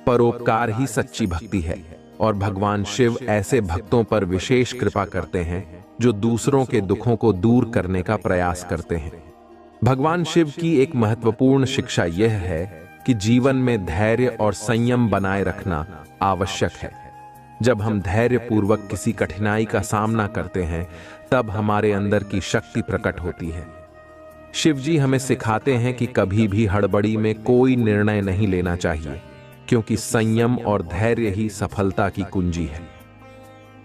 [SPEAKER 1] परोपकार ही सच्ची भक्ति है और भगवान शिव ऐसे भक्तों पर विशेष कृपा करते हैं जो दूसरों के दुखों को दूर करने का प्रयास करते हैं। भगवान शिव की एक महत्वपूर्ण शिक्षा यह है कि जीवन में धैर्य और संयम बनाए रखना आवश्यक है। जब हम धैर्य पूर्वक किसी कठिनाई का सामना करते हैं, तब हमारे अंदर की शक्ति प्रकट होती है। शिव जी हमें सिखाते हैं कि कभी भी हड़बड़ी में कोई निर्णय नहीं लेना चाहिए, क्योंकि संयम और धैर्य ही सफलता की कुंजी है।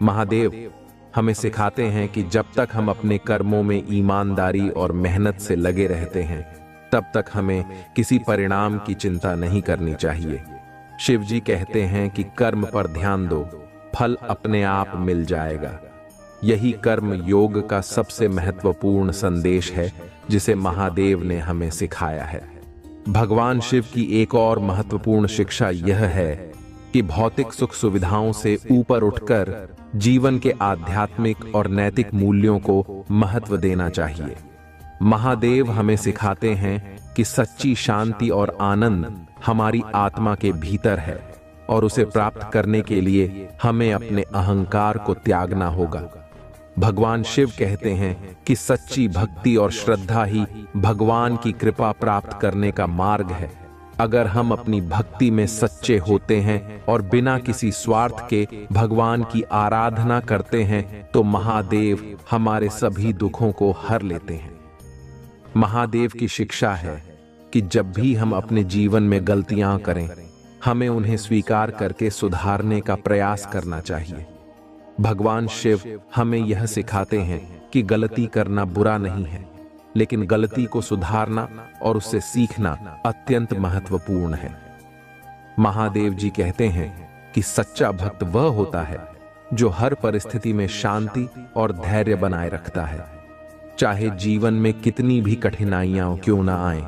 [SPEAKER 1] महादेव हमें सिखाते हैं कि जब तक हम अपने कर्मों में ईमानदारी और मेहनत से लगे रहते हैं, तब तक हमें किसी परिणाम की चिंता नहीं करनी चाहिए। शिव जी कहते हैं कि कर्म पर ध्यान दो, फल अपने आप मिल जाएगा। यही कर्म योग का सबसे महत्वपूर्ण संदेश है, जिसे महादेव ने हमें सिखाया है। भगवान शिव की एक और महत्वपूर्ण शिक्षा यह है कि भौतिक सुख सुविधाओं से ऊपर उठकर जीवन के आध्यात्मिक और नैतिक मूल्यों को महत्व देना चाहिए। महादेव हमें सिखाते हैं कि सच्ची शांति और आनंद हमारी आत्मा के भीतर है और उसे प्राप्त करने के लिए हमें अपने अहंकार को त्यागना होगा। भगवान शिव कहते हैं कि सच्ची भक्ति और श्रद्धा ही भगवान की कृपा प्राप्त करने का मार्ग है। अगर हम अपनी भक्ति में सच्चे होते हैं और बिना किसी स्वार्थ के भगवान की आराधना करते हैं, तो महादेव हमारे सभी दुखों को हर लेते हैं। महादेव की शिक्षा है कि जब भी हम अपने जीवन में गलतियां करें, हमें उन्हें स्वीकार करके सुधारने का प्रयास करना चाहिए। भगवान शिव हमें यह सिखाते हैं कि गलती करना बुरा नहीं है, लेकिन गलती को सुधारना और उससे सीखना अत्यंत महत्वपूर्ण है। महादेव जी कहते हैं कि सच्चा भक्त वह होता है जो हर परिस्थिति में शांति और धैर्य बनाए रखता है। चाहे जीवन में कितनी भी कठिनाइयां क्यों ना आए,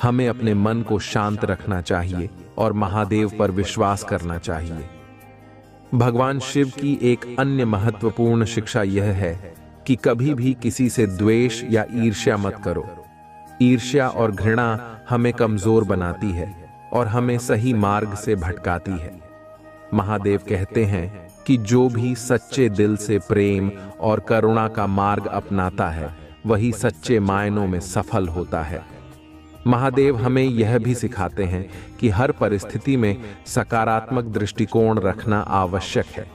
[SPEAKER 1] हमें अपने मन को शांत रखना चाहिए और महादेव पर विश्वास करना चाहिए। भगवान शिव की एक अन्य महत्वपूर्ण शिक्षा यह है कि कभी भी किसी से द्वेष या ईर्ष्या मत करो। ईर्ष्या और घृणा हमें कमजोर बनाती है और हमें सही मार्ग से भटकाती है। महादेव कहते हैं कि जो भी सच्चे दिल से प्रेम और करुणा का मार्ग अपनाता है वही सच्चे मायनों में सफल होता है। महादेव हमें यह भी सिखाते हैं कि हर परिस्थिति में सकारात्मक दृष्टिकोण रखना आवश्यक है।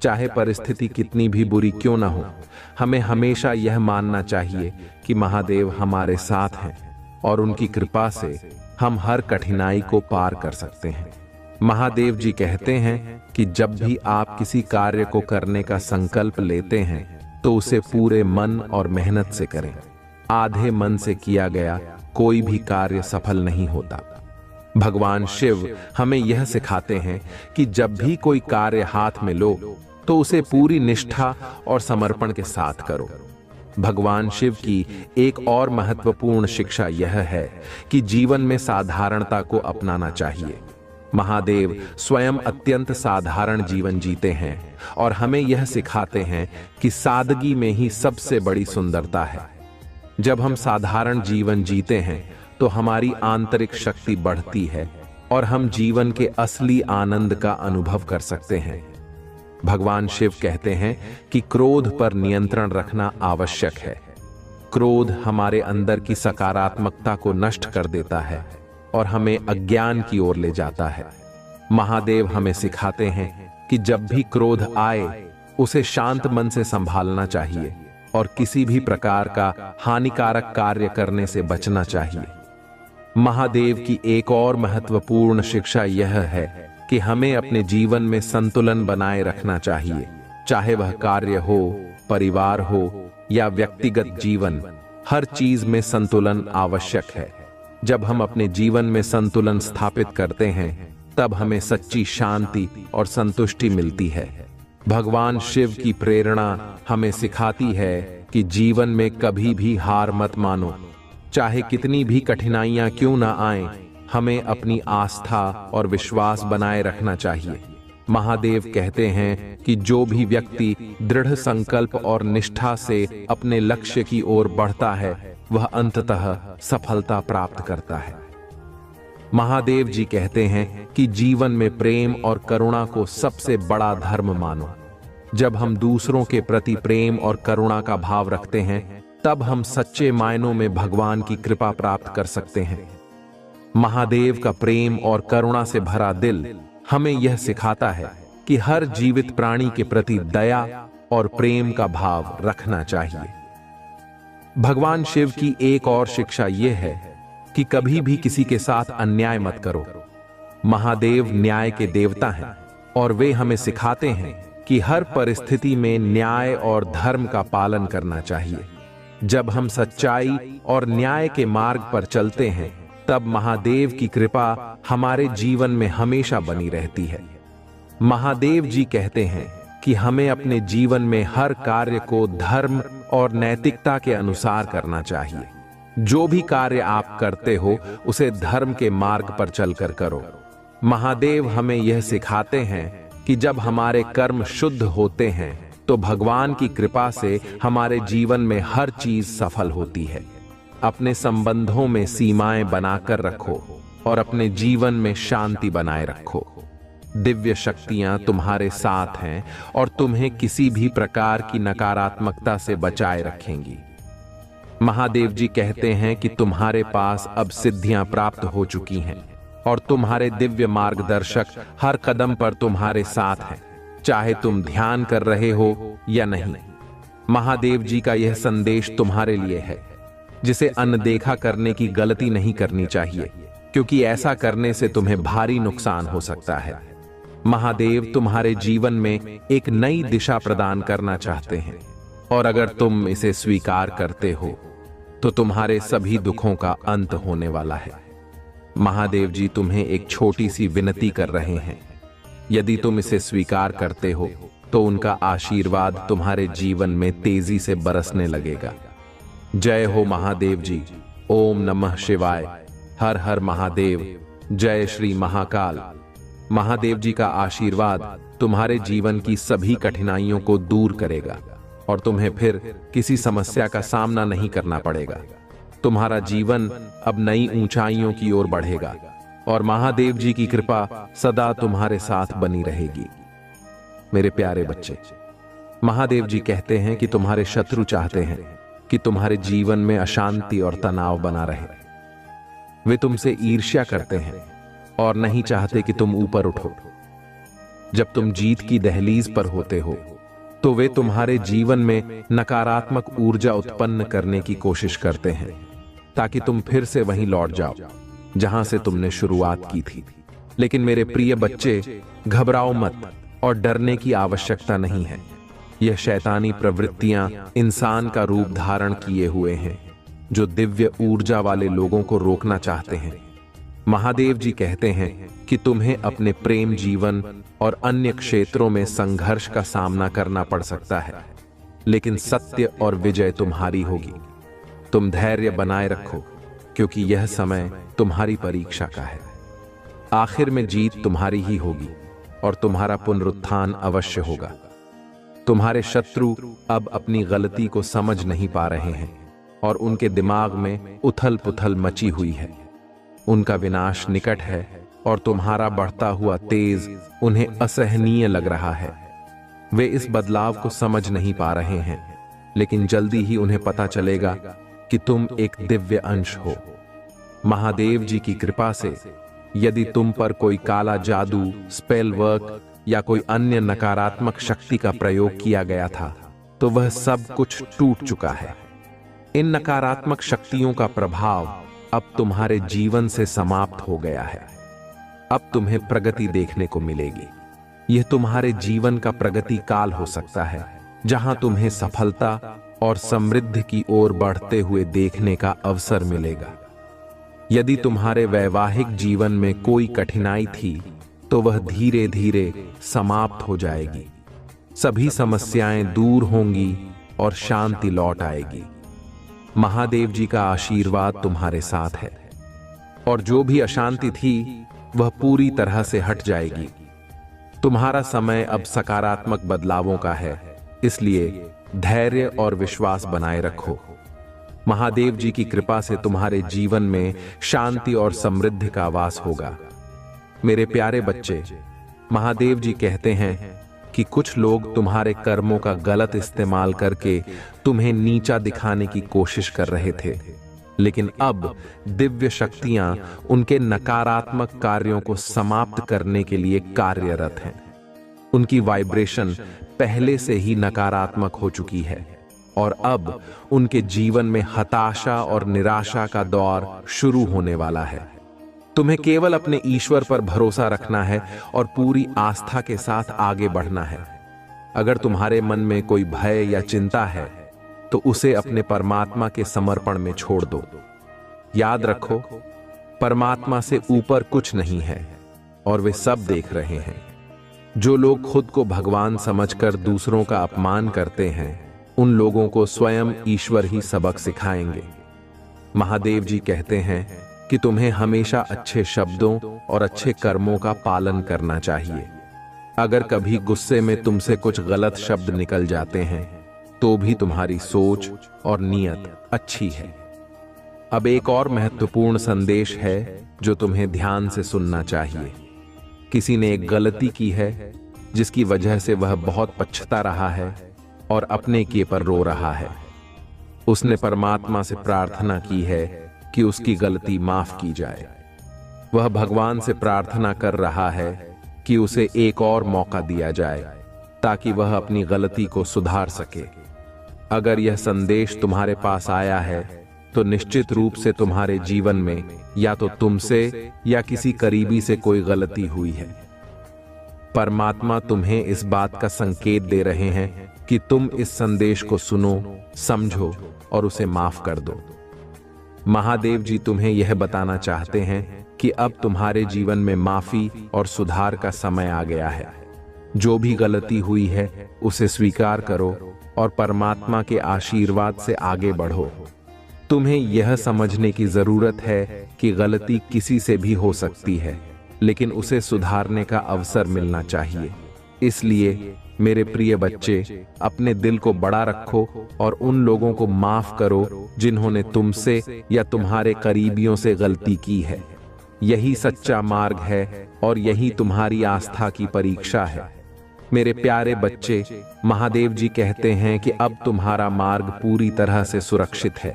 [SPEAKER 1] चाहे परिस्थिति कितनी भी बुरी क्यों ना हो, हमें हमेशा यह मानना चाहिए कि महादेव हमारे साथ हैं और उनकी कृपा से हम हर कठिनाई को पार कर सकते हैं। महादेव जी कहते हैं कि जब भी आप किसी कार्य को करने का संकल्प लेते हैं तो उसे पूरे मन और मेहनत से करें। आधे मन से किया गया कोई भी कार्य सफल नहीं होता। भगवान शिव हमें यह सिखाते हैं कि जब भी कोई कार्य हाथ में लो तो उसे पूरी निष्ठा और समर्पण के साथ करो। भगवान शिव की एक और महत्वपूर्ण शिक्षा यह है कि जीवन में साधारणता को अपनाना चाहिए। महादेव स्वयं अत्यंत साधारण जीवन जीते हैं और हमें यह सिखाते हैं कि सादगी में ही सबसे बड़ी सुंदरता है। जब हम साधारण जीवन जीते हैं तो हमारी आंतरिक शक्ति बढ़ती है और हम जीवन के असली आनंद का अनुभव कर सकते हैं। भगवान शिव कहते हैं कि क्रोध पर नियंत्रण रखना आवश्यक है। क्रोध हमारे अंदर की सकारात्मकता को नष्ट कर देता है और हमें अज्ञान की ओर ले जाता है। महादेव हमें सिखाते हैं कि जब भी क्रोध आए उसे शांत मन से संभालना चाहिए और किसी भी प्रकार का हानिकारक कार्य करने से बचना चाहिए। महादेव की एक और महत्वपूर्ण शिक्षा यह है कि हमें अपने जीवन में संतुलन बनाए रखना चाहिए। चाहे वह कार्य हो, परिवार हो या व्यक्तिगत जीवन, हर चीज में संतुलन आवश्यक है। जब हम अपने जीवन में संतुलन स्थापित करते हैं तब हमें सच्ची शांति और संतुष्टि मिलती है। भगवान शिव की प्रेरणा हमें सिखाती है कि जीवन में कभी भी हार मत मानो। चाहे कितनी भी कठिनाइयां क्यों ना आएं, हमें अपनी आस्था और विश्वास बनाए रखना चाहिए। महादेव कहते हैं कि जो भी व्यक्ति दृढ़ संकल्प और निष्ठा से अपने लक्ष्य की ओर बढ़ता है वह अंततः सफलता प्राप्त करता है। महादेव जी कहते हैं कि जीवन में प्रेम और करुणा को सबसे बड़ा धर्म मानो। जब हम दूसरों के प्रति प्रेम और करुणा का भाव रखते हैं तब हम सच्चे मायनों में भगवान की कृपा प्राप्त कर सकते हैं। महादेव का प्रेम और करुणा से भरा दिल हमें यह सिखाता है कि हर जीवित प्राणी के प्रति दया और प्रेम का भाव रखना चाहिए। भगवान शिव की एक और शिक्षा यह है कि कभी भी किसी के साथ अन्याय मत करो। महादेव न्याय के देवता हैं और वे हमें सिखाते हैं कि हर परिस्थिति में न्याय और धर्म का पालन करना चाहिए। जब हम सच्चाई और न्याय के मार्ग पर चलते हैं तब महादेव की कृपा हमारे जीवन में हमेशा बनी रहती है। महादेव जी कहते हैं कि हमें अपने जीवन में हर कार्य को धर्म और नैतिकता के अनुसार करना चाहिए। जो भी कार्य आप करते हो उसे धर्म के मार्ग पर चलकर करो। महादेव हमें यह सिखाते हैं कि जब हमारे कर्म शुद्ध होते हैं तो भगवान की कृपा से हमारे जीवन में हर चीज सफल होती है। अपने संबंधों में सीमाएं बनाकर रखो और अपने जीवन में शांति बनाए रखो। दिव्य शक्तियां तुम्हारे साथ हैं और तुम्हें किसी भी प्रकार की नकारात्मकता से बचाए रखेंगी। महादेव जी कहते हैं कि तुम्हारे पास अब सिद्धियां प्राप्त हो चुकी हैं और तुम्हारे दिव्य मार्गदर्शक हर कदम पर तुम्हारे साथ हैं, चाहे तुम ध्यान कर रहे हो या नहीं। महादेव जी का यह संदेश तुम्हारे लिए है, जिसे अनदेखा करने की गलती नहीं करनी चाहिए, क्योंकि ऐसा करने से तुम्हें भारी नुकसान हो सकता है। महादेव तुम्हारे जीवन में एक नई दिशा प्रदान करना चाहते हैं और अगर तुम इसे स्वीकार करते हो तो तुम्हारे सभी दुखों का अंत होने वाला है। महादेव जी तुम्हें एक छोटी सी विनती कर रहे हैं। यदि तुम इसे स्वीकार करते हो तो उनका आशीर्वाद तुम्हारे जीवन में तेजी से बरसने लगेगा। जय हो महादेव जी। ओम नमः शिवाय। हर हर महादेव। जय श्री महाकाल। महादेव जी का आशीर्वाद तुम्हारे जीवन की सभी कठिनाइयों को दूर करेगा और तुम्हें फिर किसी समस्या का सामना नहीं करना पड़ेगा। तुम्हारा जीवन अब नई ऊंचाइयों की ओर बढ़ेगा और महादेव जी की कृपा सदा तुम्हारे साथ बनी रहेगी। मेरे प्यारे बच्चे, महादेव जी कहते हैं कि तुम्हारे शत्रु चाहते हैं कि तुम्हारे जीवन में अशांति और तनाव बना रहे। वे तुमसे ईर्ष्या करते हैं और नहीं चाहते कि तुम ऊपर उठो। जब तुम जीत की दहलीज पर होते हो तो वे तुम्हारे जीवन में नकारात्मक ऊर्जा उत्पन्न करने की कोशिश करते हैं ताकि तुम फिर से वहीं लौट जाओ जहां से तुमने शुरुआत की थी। लेकिन मेरे प्रिय बच्चे, घबराओ मत और डरने की आवश्यकता नहीं है। यह शैतानी प्रवृत्तियां इंसान का रूप धारण किए हुए हैं जो दिव्य ऊर्जा वाले लोगों को रोकना चाहते हैं। महादेव जी कहते हैं कि तुम्हें अपने प्रेम जीवन और अन्य क्षेत्रों में संघर्ष का सामना करना पड़ सकता है, लेकिन सत्य और विजय तुम्हारी होगी। तुम धैर्य बनाए रखो क्योंकि यह समय तुम्हारी परीक्षा का है। आखिर में जीत तुम्हारी ही होगी और तुम्हारा पुनरुत्थान अवश्य होगा। तुम्हारे शत्रु अब अपनी गलती को समझ नहीं पा रहे हैं और उनके दिमाग में उथल पुथल मची हुई है। उनका विनाश निकट है और तुम्हारा बढ़ता हुआ तेज उन्हें असहनीय लग रहा है। वे इस बदलाव को समझ नहीं पा रहे हैं, लेकिन जल्दी ही उन्हें पता चलेगा कि तुम एक दिव्य अंश हो। महादेव जी की कृपा से यदि तुम पर कोई काला जादू, स्पेल वर्क या कोई अन्य नकारात्मक शक्ति का प्रयोग किया गया था तो वह सब कुछ टूट चुका है। इन नकारात्मक शक्तियों का प्रभाव अब तुम्हारे जीवन से समाप्त हो गया है। अब तुम्हें प्रगति देखने को मिलेगी। यह तुम्हारे जीवन का प्रगति काल हो सकता है जहां तुम्हें सफलता और समृद्धि की ओर बढ़ते हुए देखने का अवसर मिलेगा। यदि तुम्हारे वैवाहिक जीवन में कोई कठिनाई थी तो वह धीरे धीरे समाप्त हो जाएगी। सभी समस्याएं दूर होंगी और शांति लौट आएगी। महादेव जी का आशीर्वाद तुम्हारे साथ है और जो भी अशांति थी वह पूरी तरह से हट जाएगी। तुम्हारा समय अब सकारात्मक बदलावों का है, इसलिए धैर्य और विश्वास बनाए रखो। महादेव जी की कृपा से तुम्हारे जीवन में शांति और समृद्धि का वास होगा। मेरे प्यारे बच्चे, महादेव जी कहते हैं कि कुछ लोग तुम्हारे कर्मों का गलत इस्तेमाल करके तुम्हें नीचा दिखाने की कोशिश कर रहे थे, लेकिन अब दिव्य शक्तियां उनके नकारात्मक कार्यों को समाप्त करने के लिए कार्यरत हैं। उनकी वाइब्रेशन पहले से ही नकारात्मक हो चुकी है और अब उनके जीवन में हताशा और निराशा का दौर शुरू होने वाला है। तुम्हें केवल अपने ईश्वर पर भरोसा रखना है और पूरी आस्था के साथ आगे बढ़ना है। अगर तुम्हारे मन में कोई भय या चिंता है तो उसे अपने परमात्मा के समर्पण में छोड़ दो। याद रखो, परमात्मा से ऊपर कुछ नहीं है और वे सब देख रहे हैं। जो लोग खुद को भगवान समझकर दूसरों का अपमान करते हैं, उन लोगों को स्वयं ईश्वर ही सबक सिखाएंगे। महादेव जी कहते हैं कि तुम्हें हमेशा अच्छे शब्दों और अच्छे कर्मों का पालन करना चाहिए। अगर कभी गुस्से में तुमसे कुछ गलत शब्द निकल जाते हैं तो भी तुम्हारी सोच और नीयत अच्छी है। अब एक और महत्वपूर्ण संदेश है जो तुम्हें ध्यान से सुनना चाहिए। किसी ने एक गलती की है जिसकी वजह से वह बहुत पछता रहा है और अपने किए पर रो रहा है। उसने परमात्मा से प्रार्थना की है कि उसकी गलती माफ की जाए। वह भगवान से प्रार्थना कर रहा है कि उसे एक और मौका दिया जाए ताकि वह अपनी गलती को सुधार सके। अगर यह संदेश तुम्हारे पास आया है तो निश्चित रूप से तुम्हारे जीवन में या तो तुमसे या किसी करीबी से कोई गलती हुई है। परमात्मा तुम्हें इस बात का संकेत दे रहे हैं कि तुम इस संदेश को सुनो, समझो और उसे माफ कर दो। महादेव जी तुम्हें यह बताना चाहते हैं कि अब तुम्हारे जीवन में माफी और सुधार का समय आ गया है। जो भी गलती हुई है उसे स्वीकार करो और परमात्मा के आशीर्वाद से आगे बढ़ो। तुम्हें यह समझने की जरूरत है कि गलती किसी से भी हो सकती है, लेकिन उसे सुधारने का अवसर मिलना चाहिए। इसलिए मेरे प्रिय बच्चे, अपने दिल को बड़ा रखो और उन लोगों को माफ करो जिन्होंने तुमसे या तुम्हारे करीबियों से गलती की है। यही सच्चा मार्ग है और यही तुम्हारी आस्था की परीक्षा है। मेरे प्यारे बच्चे, महादेव जी कहते हैं कि अब तुम्हारा मार्ग पूरी तरह से सुरक्षित है।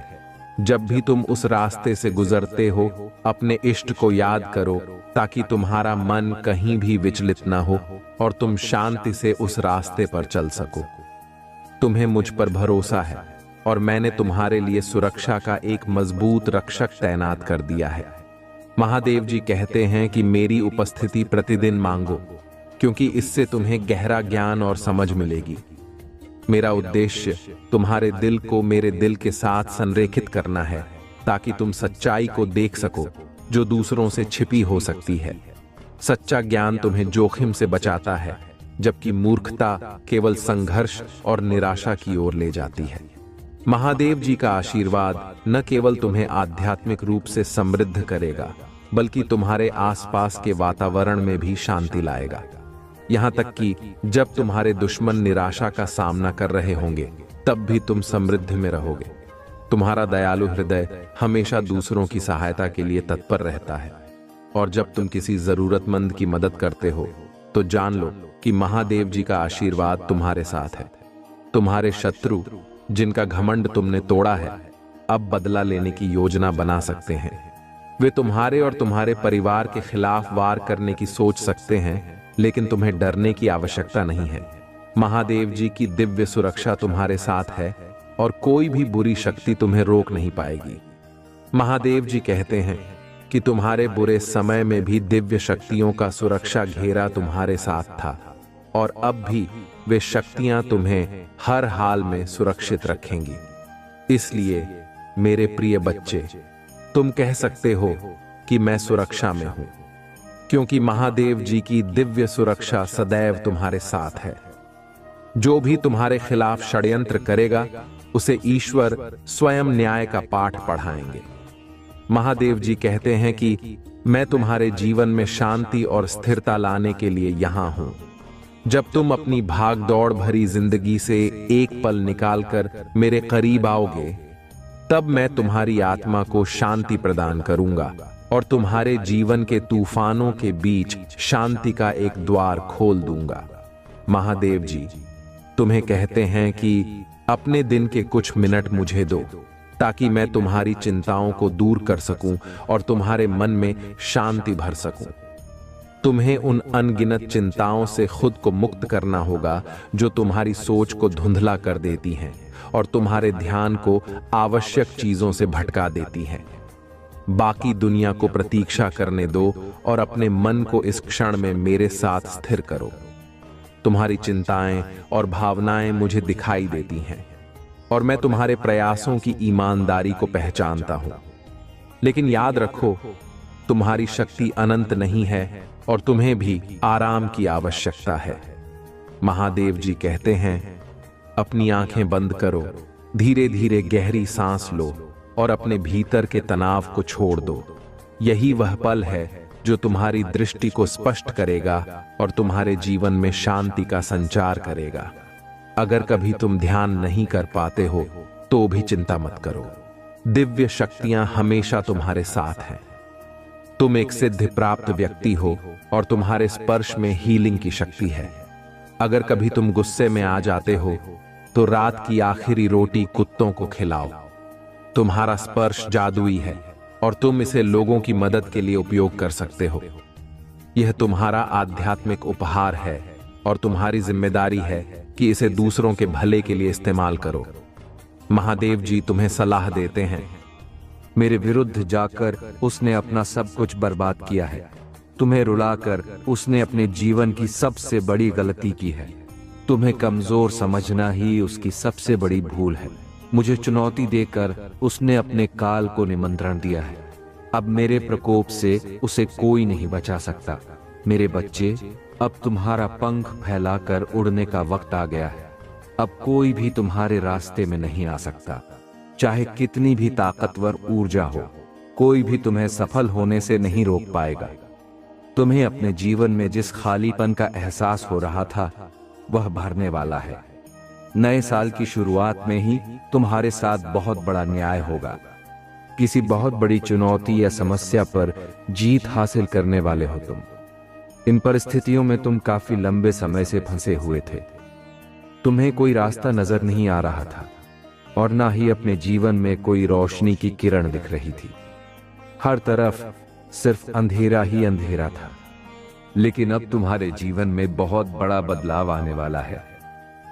[SPEAKER 1] जब भी तुम उस रास्ते से गुजरते हो, अपने इष्ट को याद करो ताकि तुम्हारा मन कहीं भी विचलित न हो और तुम शांति से उस रास्ते पर चल सको। तुम्हें मुझ पर भरोसा है और मैंने तुम्हारे लिए सुरक्षा का एक मजबूत रक्षक तैनात कर दिया है। महादेव जी कहते हैं कि मेरी उपस्थिति प्रतिदिन मांगो, क्योंकि इससे तुम्हें गहरा ज्ञान और समझ मिलेगी। मेरा उद्देश्य तुम्हारे दिल को मेरे दिल के साथ संरेखित करना है ताकि तुम सच्चाई को देख सको जो दूसरों से छिपी हो सकती है। सच्चा ज्ञान तुम्हें जोखिम से बचाता है, जबकि मूर्खता केवल संघर्ष और निराशा की ओर ले जाती है। महादेव जी का आशीर्वाद न केवल तुम्हें आध्यात्मिक रूप से समृद्ध करेगा, बल्कि तुम्हारे आसपास के वातावरण में भी शांति लाएगा। यहाँ तक कि जब तुम्हारे दुश्मन निराशा का सामना कर रहे होंगे, तब भी तुम समृद्धि में रहोगे। तुम्हारा दयालु हृदय हमेशा दूसरों की सहायता के लिए तत्पर रहता है, और जब तुम किसी जरूरतमंद की मदद करते हो तो जान लो कि महादेव जी का आशीर्वाद तुम्हारे साथ है। तुम्हारे शत्रु, जिनका घमंड तुमने तोड़ा है, अब बदला लेने की योजना बना सकते हैं। वे तुम्हारे और तुम्हारे परिवार के खिलाफ वार करने की सोच सकते हैं, लेकिन तुम्हें डरने की आवश्यकता नहीं है। महादेव जी की दिव्य सुरक्षा तुम्हारे साथ है और कोई भी बुरी शक्ति तुम्हें रोक नहीं पाएगी। महादेव जी कहते हैं कि तुम्हारे बुरे समय में भी दिव्य शक्तियों का सुरक्षा घेरा तुम्हारे साथ था, और अब भी वे शक्तियां तुम्हें हर हाल में सुरक्षित रखेंगी। इसलिए मेरे प्रिय बच्चे, तुम कह सकते हो कि मैं सुरक्षा में हूं, क्योंकि महादेव जी की दिव्य सुरक्षा सदैव तुम्हारे साथ है। जो भी तुम्हारे खिलाफ षड्यंत्र करेगा, उसे ईश्वर स्वयं न्याय का पाठ पढ़ाएंगे। महादेव जी कहते हैं कि मैं तुम्हारे जीवन में शांति और स्थिरता लाने के लिए यहां हूं। जब तुम अपनी भाग दौड़ भरी जिंदगी से एक पल निकालकर मेरे करीब आओगे, तब मैं तुम्हारी आत्मा को शांति प्रदान करूंगा और तुम्हारे जीवन के तूफानों के बीच शांति का एक द्वार खोल दूंगा। महादेव जी तुम्हें कहते हैं कि अपने दिन के कुछ मिनट मुझे दो, ताकि मैं तुम्हारी चिंताओं को दूर कर सकूं और तुम्हारे मन में शांति भर सकूं। तुम्हें उन अनगिनत चिंताओं से खुद को मुक्त करना होगा जो तुम्हारी सोच को धुंधला कर देती हैं और तुम्हारे ध्यान को आवश्यक चीजों से भटका देती हैं। बाकी दुनिया को प्रतीक्षा करने दो और अपने मन को इस क्षण में मेरे साथ स्थिर करो। तुम्हारी चिंताएं और भावनाएं मुझे दिखाई देती हैं और मैं तुम्हारे प्रयासों की ईमानदारी को पहचानता हूं। लेकिन याद रखो, तुम्हारी शक्ति अनंत नहीं है और तुम्हें भी आराम की आवश्यकता है। महादेव जी कहते हैं, अपनी आंखें बंद करो, धीरे धीरे गहरी सांस लो और अपने भीतर के तनाव को छोड़ दो। यही वह पल है जो तुम्हारी दृष्टि को स्पष्ट करेगा और तुम्हारे जीवन में शांति का संचार करेगा। अगर कभी तुम ध्यान नहीं कर पाते हो तो भी चिंता मत करो, दिव्य शक्तियां हमेशा तुम्हारे साथ हैं। तुम एक सिद्धि प्राप्त व्यक्ति हो और तुम्हारे स्पर्श में हीलिंग की शक्ति है। अगर कभी तुम गुस्से में आ जाते हो तो रात की आखिरी रोटी कुत्तों को खिलाओ। तुम्हारा स्पर्श जादुई है और तुम इसे लोगों की मदद के लिए उपयोग कर सकते हो। यह तुम्हारा आध्यात्मिक उपहार है और तुम्हारी जिम्मेदारी है कि इसे दूसरों के भले के लिए इस्तेमाल करो। महादेव जी तुम्हें सलाह देते हैं,
[SPEAKER 2] मेरे विरुद्ध जाकर उसने अपना सब कुछ बर्बाद किया है। तुम्हें रुलाकर उसने अपने जीवन की सबसे बड़ी गलती की है। तुम्हें कमजोर समझना ही उसकी सबसे बड़ी भूल है। मुझे चुनौती देकर उसने अपने काल को निमंत्रण दिया है। अब मेरे प्रकोप से उसे कोई नहीं बचा सकता। मेरे बच्चे, अब तुम्हारा पंख फैलाकर उड़ने का वक्त आ गया है। अब कोई भी तुम्हारे रास्ते में नहीं आ सकता, चाहे कितनी भी ताकतवर ऊर्जा हो। कोई भी तुम्हें सफल होने से नहीं रोक पाएगा। तुम्हें अपने जीवन में जिस खालीपन का एहसास हो रहा था वह भरने वाला है। नए साल की शुरुआत में ही तुम्हारे साथ बहुत बड़ा न्याय होगा। किसी बहुत बड़ी चुनौती या समस्या पर जीत हासिल करने वाले हो तुम। इन परिस्थितियों में तुम काफी लंबे समय से फंसे हुए थे। तुम्हें कोई रास्ता नजर नहीं आ रहा था और ना ही अपने जीवन में कोई रोशनी की किरण दिख रही थी। हर तरफ सिर्फ अंधेरा ही अंधेरा था। लेकिन अब तुम्हारे जीवन में बहुत बड़ा बदलाव आने वाला है,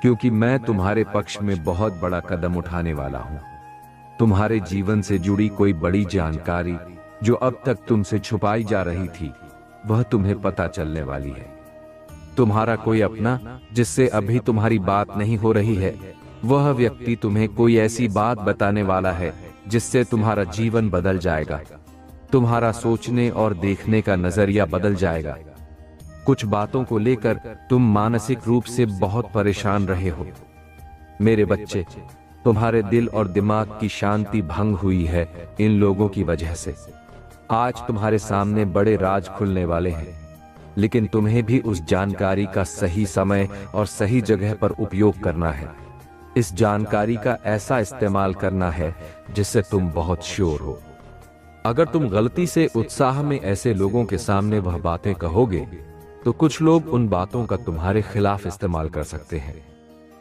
[SPEAKER 2] क्योंकि मैं तुम्हारे पक्ष में बहुत बड़ा कदम उठाने वाला हूं। तुम्हारे जीवन से जुड़ी कोई बड़ी जानकारी जो अब तक तुमसे छुपाई जा रही थी, वह तुम्हें पता चलने वाली है। तुम्हारा कोई अपना जिससे अभी तुम्हारी बात नहीं हो रही है, वह व्यक्ति तुम्हें कोई ऐसी बात बताने वाला है जिससे तुम्हारा जीवन बदल जाएगा। तुम्हारा सोचने और देखने का नजरिया बदल जाएगा। कुछ बातों को लेकर तुम मानसिक रूप से बहुत परेशान रहे हो। मेरे बच्चे, तुम्हारे दिल और दिमाग की शांति भंग हुई है इन लोगों की वजह से। आज तुम्हारे सामने बड़े राज खुलने वाले हैं, लेकिन तुम्हें भी उस जानकारी का सही समय और सही जगह पर उपयोग करना है। इस जानकारी का ऐसा इस्तेमाल करना है जिससे तुम बहुत श्योर हो। अगर तुम गलती से उत्साह में ऐसे लोगों के सामने वह बातें कहोगे, तो कुछ लोग उन बातों का तुम्हारे खिलाफ इस्तेमाल कर सकते हैं।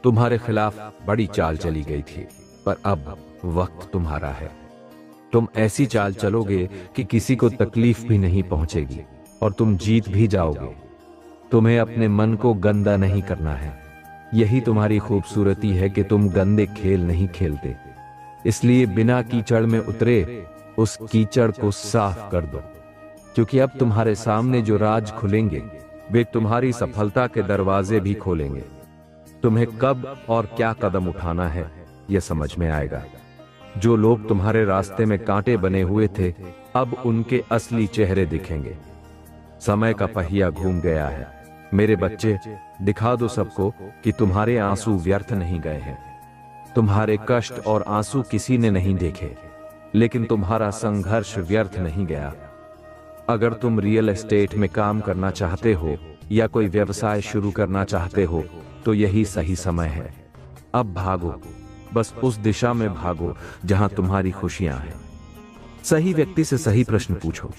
[SPEAKER 2] तुम्हारे खिलाफ बड़ी चाल चली गई थी, पर अब वक्त तुम्हारा है। तुम ऐसी चाल चलोगे कि किसी को तकलीफ भी नहीं पहुंचेगी और तुम जीत भी जाओगे। तुम्हें अपने मन को गंदा नहीं करना है। यही तुम्हारी खूबसूरती है कि तुम गंदे खेल नहीं खेलते। इसलिए बिना कीचड़ में उतरे उस कीचड़ को साफ कर दो, क्योंकि अब तुम्हारे सामने जो राज खुलेंगे वे तुम्हारी सफलता के दरवाजे भी खोलेंगे। तुम्हें कब और क्या कदम उठाना है यह समझ में आएगा। जो लोग तुम्हारे रास्ते में कांटे बने हुए थे, अब उनके असली चेहरे दिखेंगे। समय का पहिया घूम गया है। मेरे बच्चे, दिखा दो सबको कि तुम्हारे आंसू व्यर्थ नहीं गए हैं। तुम्हारे कष्ट और आंसू किसी ने नहीं देखे, लेकिन तुम्हारा संघर्ष व्यर्थ नहीं गया। अगर तुम रियल एस्टेट में काम करना चाहते हो या कोई व्यवसाय शुरू करना चाहते हो, तो यही सही समय है। अब भागो, बस उस दिशा में भागो जहां तुम्हारी खुशियां हैं। सही व्यक्ति से सही प्रश्न पूछो।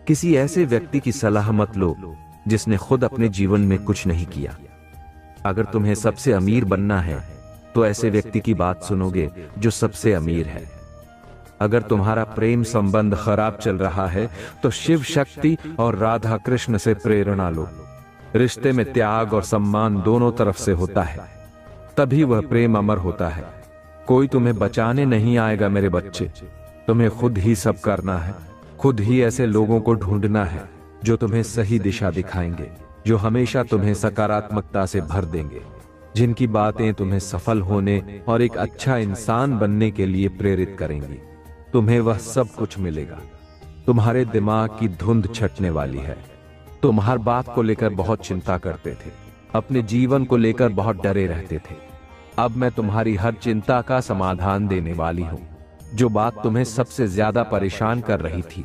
[SPEAKER 2] किसी ऐसे व्यक्ति की सलाह मत लो जिसने खुद अपने जीवन में कुछ नहीं किया। अगर तुम्हें सबसे अमीर बनना है, तो ऐसे व्यक्ति की बात सुनोगे जो सबसे अमीर है। अगर तुम्हारा प्रेम संबंध खराब चल रहा है, तो शिव शक्ति और राधा कृष्ण से प्रेरणा लो। रिश्ते में त्याग और सम्मान दोनों तरफ से होता है, तभी वह प्रेम अमर होता है। कोई तुम्हें बचाने नहीं आएगा मेरे बच्चे। तुम्हें खुद ही सब करना है। खुद ही ऐसे लोगों को ढूंढना है जो तुम्हें सही दिशा दिखाएंगे, जो हमेशा तुम्हें सकारात्मकता से भर देंगे, जिनकी बातें तुम्हें सफल होने और एक अच्छा इंसान बनने के लिए प्रेरित करेंगी। तुम्हें वह सब कुछ मिलेगा। तुम्हारे दिमाग की धुंध छटने वाली है। तुम हर बात को लेकर बहुत चिंता करते थे, अपने जीवन को लेकर बहुत डरे रहते थे। अब मैं तुम्हारी हर चिंता का समाधान देने वाली हूँ। जो बात तुम्हें सबसे ज्यादा परेशान कर रही थी,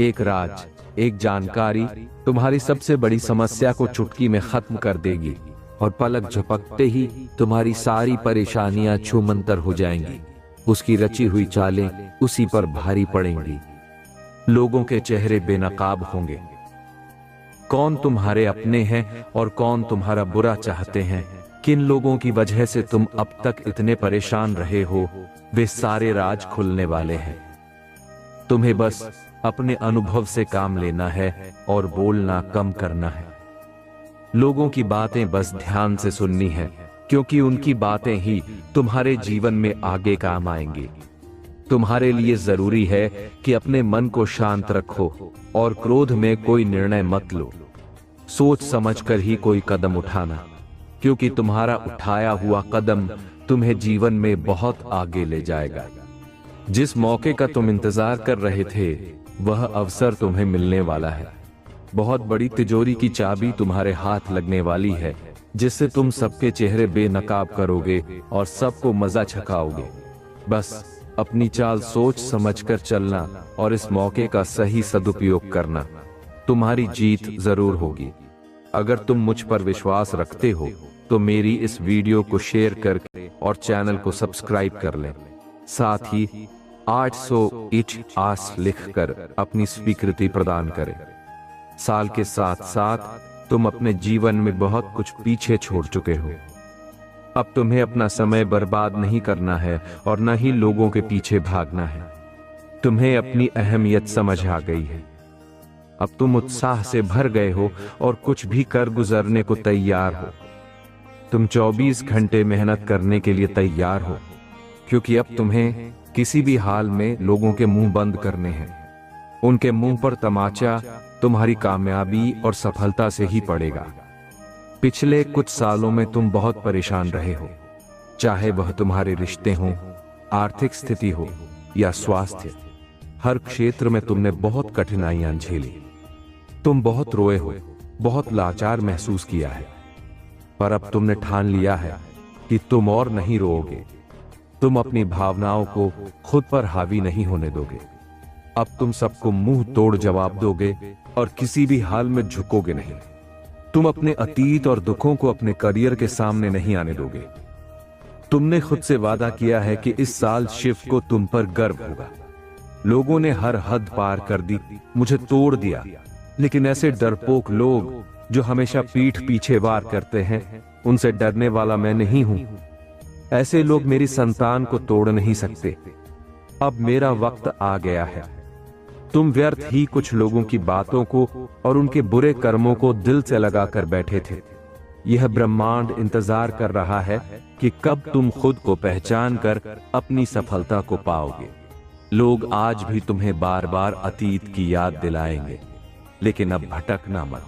[SPEAKER 2] एक राज, एक जानकारी तुम्हारी सबसे बड़ी समस्या को चुटकी में खत्म कर देगी और पलक झपकते ही तुम्हारी सारी परेशानियां छूमंतर हो जाएंगी। उसकी रची हुई चालें उसी पर भारी पड़ेंगी। लोगों के चेहरे बेनकाब होंगे। कौन तुम्हारे अपने हैं और कौन तुम्हारा बुरा चाहते हैं, किन लोगों की वजह से तुम अब तक इतने परेशान रहे हो, वे सारे राज खुलने वाले हैं। तुम्हें बस अपने अनुभव से काम लेना है और बोलना कम करना है। लोगों की बातें बस ध्यान से सुननी है, क्योंकि उनकी बातें ही तुम्हारे जीवन में आगे काम आएंगी। तुम्हारे लिए जरूरी है कि अपने मन को शांत रखो और क्रोध में कोई निर्णय मत लो। सोच समझकर ही कोई कदम उठाना, क्योंकि तुम्हारा उठाया हुआ कदम तुम्हें जीवन में बहुत आगे ले जाएगा। जिस मौके का तुम इंतजार कर रहे थे, वह अवसर तुम्हें मिलने वाला है। बहुत बड़ी तिजोरी की चाबी तुम्हारे हाथ लगने वाली है, जिससे तुम सबके चेहरे बेनकाब करोगे और सबको मजा छकाओगे। बस अपनी चाल सोच समझकर चलना और इस मौके का सही सदुपयोग करना। तुम्हारी जीत जरूर होगी। अगर तुम मुझ पर विश्वास रखते हो तो मेरी इस वीडियो को शेयर करके और चैनल को सब्सक्राइब कर लें। साथ ही 800 ईच आस लिखकर अपनी स्वीकृति प्रदान करें। साल के साथ साथ तुम अपने जीवन में बहुत कुछ पीछे छोड़ चुके हो। अब तुम्हें अपना समय बर्बाद नहीं करना है और न ही लोगों के पीछे भागना है। तुम्हें अपनी अहमियत समझ आ गई है। अब तुम उत्साह से भर गए हो और कुछ भी कर गुजरने को तैयार हो। तुम 24 घंटे मेहनत करने के लिए तैयार हो, क्योंकि अब तुम्हें किसी भी हाल में लोगों के मुंह बंद करने हैं। उनके मुंह पर तमाचा तुम्हारी कामयाबी और सफलता से ही पड़ेगा। पिछले कुछ सालों में तुम बहुत परेशान रहे हो, चाहे वह तुम्हारे रिश्ते हों, आर्थिक स्थिति हो या स्वास्थ्य। हर क्षेत्र में तुमने बहुत कठिनाइयां झेली। तुम बहुत रोए हो, बहुत लाचार महसूस किया है, पर अब तुमने ठान लिया है कि तुम और नहीं रोओगे। तुम अपनी भावनाओं को खुद पर हावी नहीं होने दोगे। अब तुम सबको मुंह तोड़ जवाब दोगे और किसी भी हाल में झुकोगे नहीं। तुम अपने अतीत और दुखों को अपने करियर के सामने नहीं आने दोगे। तुमने खुद से वादा किया है कि इस साल शिव को तुम पर गर्व होगा। लोगों ने हर हद पार कर दी, मुझे तोड़ दिया, लेकिन ऐसे डरपोक लोग जो हमेशा पीठ पीछे वार करते हैं, उनसे डरने वाला मैं नहीं हूं। ऐसे लोग मेरी संतान को तोड़ नहीं सकते। अब मेरा वक्त आ गया है। तुम व्यर्थ ही कुछ लोगों की बातों को और उनके बुरे कर्मों को दिल से लगाकर बैठे थे। यह ब्रह्मांड इंतजार कर रहा है कि कब तुम खुद को पहचान कर अपनी सफलता को पाओगे। लोग आज भी तुम्हें बार बार अतीत की याद दिलाएंगे, लेकिन अब भटकना मत।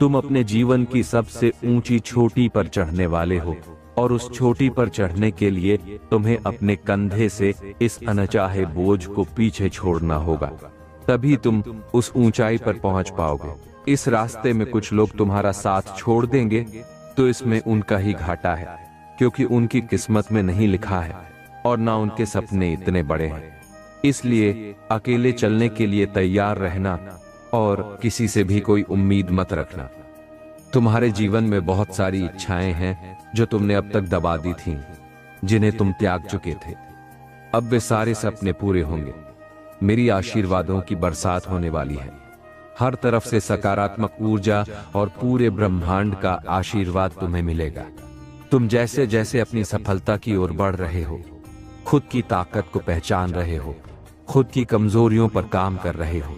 [SPEAKER 2] तुम अपने जीवन की सबसे ऊंची चोटी पर चढ़ने वाले हो और उस चोटी पर चढ़ने के लिए तुम्हें अपने कंधे से इस अनचाहे बोझ को पीछे छोड़ना होगा। तभी तुम उस ऊंचाई पर पहुंच पाओगे। इस रास्ते में कुछ लोग तुम्हारा साथ छोड़ देंगे तो इसमें उनका ही घाटा है, क्योंकि उनकी किस्मत में नहीं लिखा है और ना उनके सपने इतने बड़े हैं। इसलिए अकेले चलने के लिए तैयार रहना और किसी से भी कोई उम्मीद मत रखना। तुम्हारे जीवन में बहुत सारी इच्छाएं हैं जो तुमने अब तक दबा दी थीं, जिन्हें तुम त्याग चुके थे। अब वे सारे सपने पूरे होंगे। मेरी आशीर्वादों की बरसात होने वाली है। हर तरफ से सकारात्मक ऊर्जा और पूरे ब्रह्मांड का आशीर्वाद तुम्हें मिलेगा। तुम जैसे जैसे अपनी सफलता की ओर बढ़ रहे हो, खुद की ताकत को पहचान रहे हो, खुद की कमजोरियों पर काम कर रहे हो।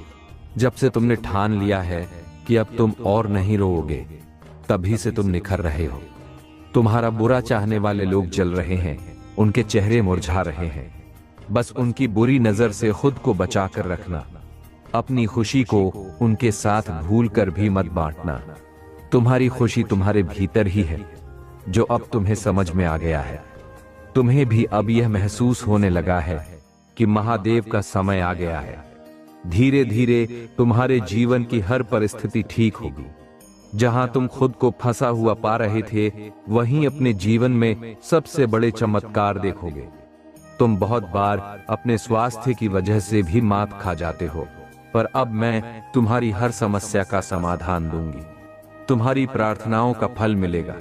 [SPEAKER 2] जब से तुमने ठान लिया है कि अब तुम और नहीं रोओगे, तभी से तुम निखर रहे हो। तुम्हारा बुरा चाहने वाले लोग जल रहे हैं, उनके चेहरे मुरझा रहे हैं। बस उनकी बुरी नजर से खुद को बचा कर रखना। अपनी खुशी को उनके साथ भूल कर भी मत बांटना। तुम्हारी खुशी तुम्हारे भीतर ही है, जो अब तुम्हें समझ में आ गया है। तुम्हें भी अब यह महसूस होने लगा है कि महादेव का समय आ गया है। धीरे धीरे तुम्हारे जीवन की हर परिस्थिति ठीक होगी। जहां तुम खुद को फंसा हुआ पा रहे थे, वहीं अपने जीवन में सबसे बड़े चमत्कार देखोगे। तुम बहुत बार अपने स्वास्थ्य की वजह से भी मात खा जाते हो, पर अब मैं तुम्हारी हर समस्या का समाधान दूंगी। तुम्हारी प्रार्थनाओं का फल मिलेगा।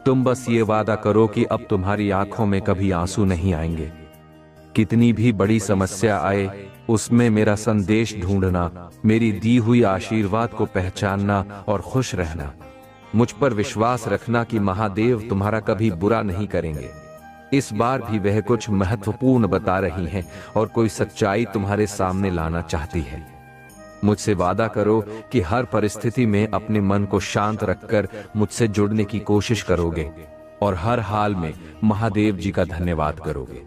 [SPEAKER 2] तुम बस ये वादा करो कि अब तुम्हारी आंखों में कभी आंसू नहीं आएंगे। कितनी भी बड़ी समस्या आए, उसमें मेरा संदेश ढूंढना, मेरी दी हुई आशीर्वाद को पहचानना और खुश रहना। मुझ पर विश्वास रखना कि महादेव तुम्हारा कभी बुरा नहीं करेंगे। इस बार भी वह कुछ महत्वपूर्ण बता रही हैं और कोई सच्चाई तुम्हारे सामने लाना चाहती है। मुझसे वादा करो कि हर परिस्थिति में अपने मन को शांत रखकर मुझसे जुड़ने की कोशिश करोगे और हर हाल में महादेव जी का धन्यवाद करोगे।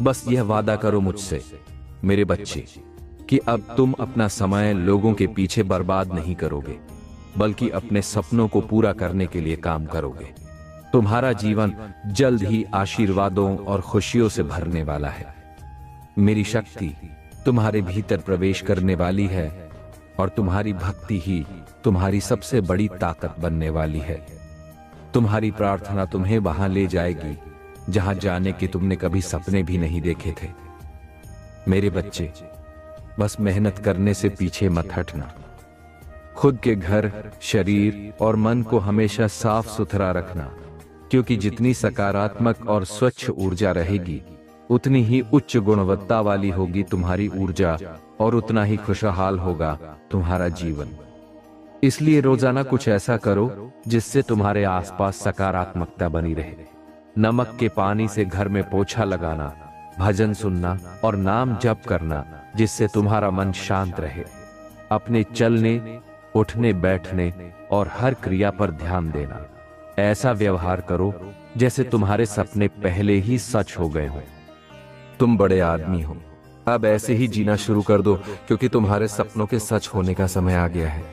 [SPEAKER 2] बस यह वादा करो मुझसे, मेरे बच्चे, कि अब तुम अपना समय लोगों के पीछे बर्बाद नहीं करोगे, बल्कि अपने सपनों को पूरा करने के लिए काम करोगे। तुम्हारा जीवन जल्द ही आशीर्वादों और खुशियों से भरने वाला है। मेरी शक्ति तुम्हारे भीतर प्रवेश करने वाली है और तुम्हारी भक्ति ही तुम्हारी सबसे बड़ी ताकत बनने वाली है। तुम्हारी प्रार्थना तुम्हें वहां ले जाएगी जहां जाने के तुमने कभी सपने भी नहीं देखे थे। मेरे बच्चे, बस मेहनत करने से पीछे मत हटना। खुद के घर, शरीर और मन को हमेशा साफ सुथरा रखना, क्योंकि जितनी सकारात्मक और स्वच्छ ऊर्जा रहेगी उतनी ही उच्च गुणवत्ता वाली होगी तुम्हारी ऊर्जा और उतना ही खुशहाल होगा तुम्हारा जीवन। इसलिए रोजाना कुछ ऐसा करो जिससे तुम्हारे आसपास सकारात्मकता बनी रहे। नमक के पानी से घर में पोछा लगाना, भजन सुनना और नाम जप करना जिससे तुम्हारा मन शांत रहे। अपने चलने, उठने, बैठने और हर क्रिया पर ध्यान देना। ऐसा व्यवहार करो जैसे तुम्हारे सपने पहले ही सच हो गए हों।
[SPEAKER 1] तुम बड़े आदमी हो, अब ऐसे ही जीना शुरू कर दो, क्योंकि तुम्हारे सपनों के सच होने का समय आ गया है।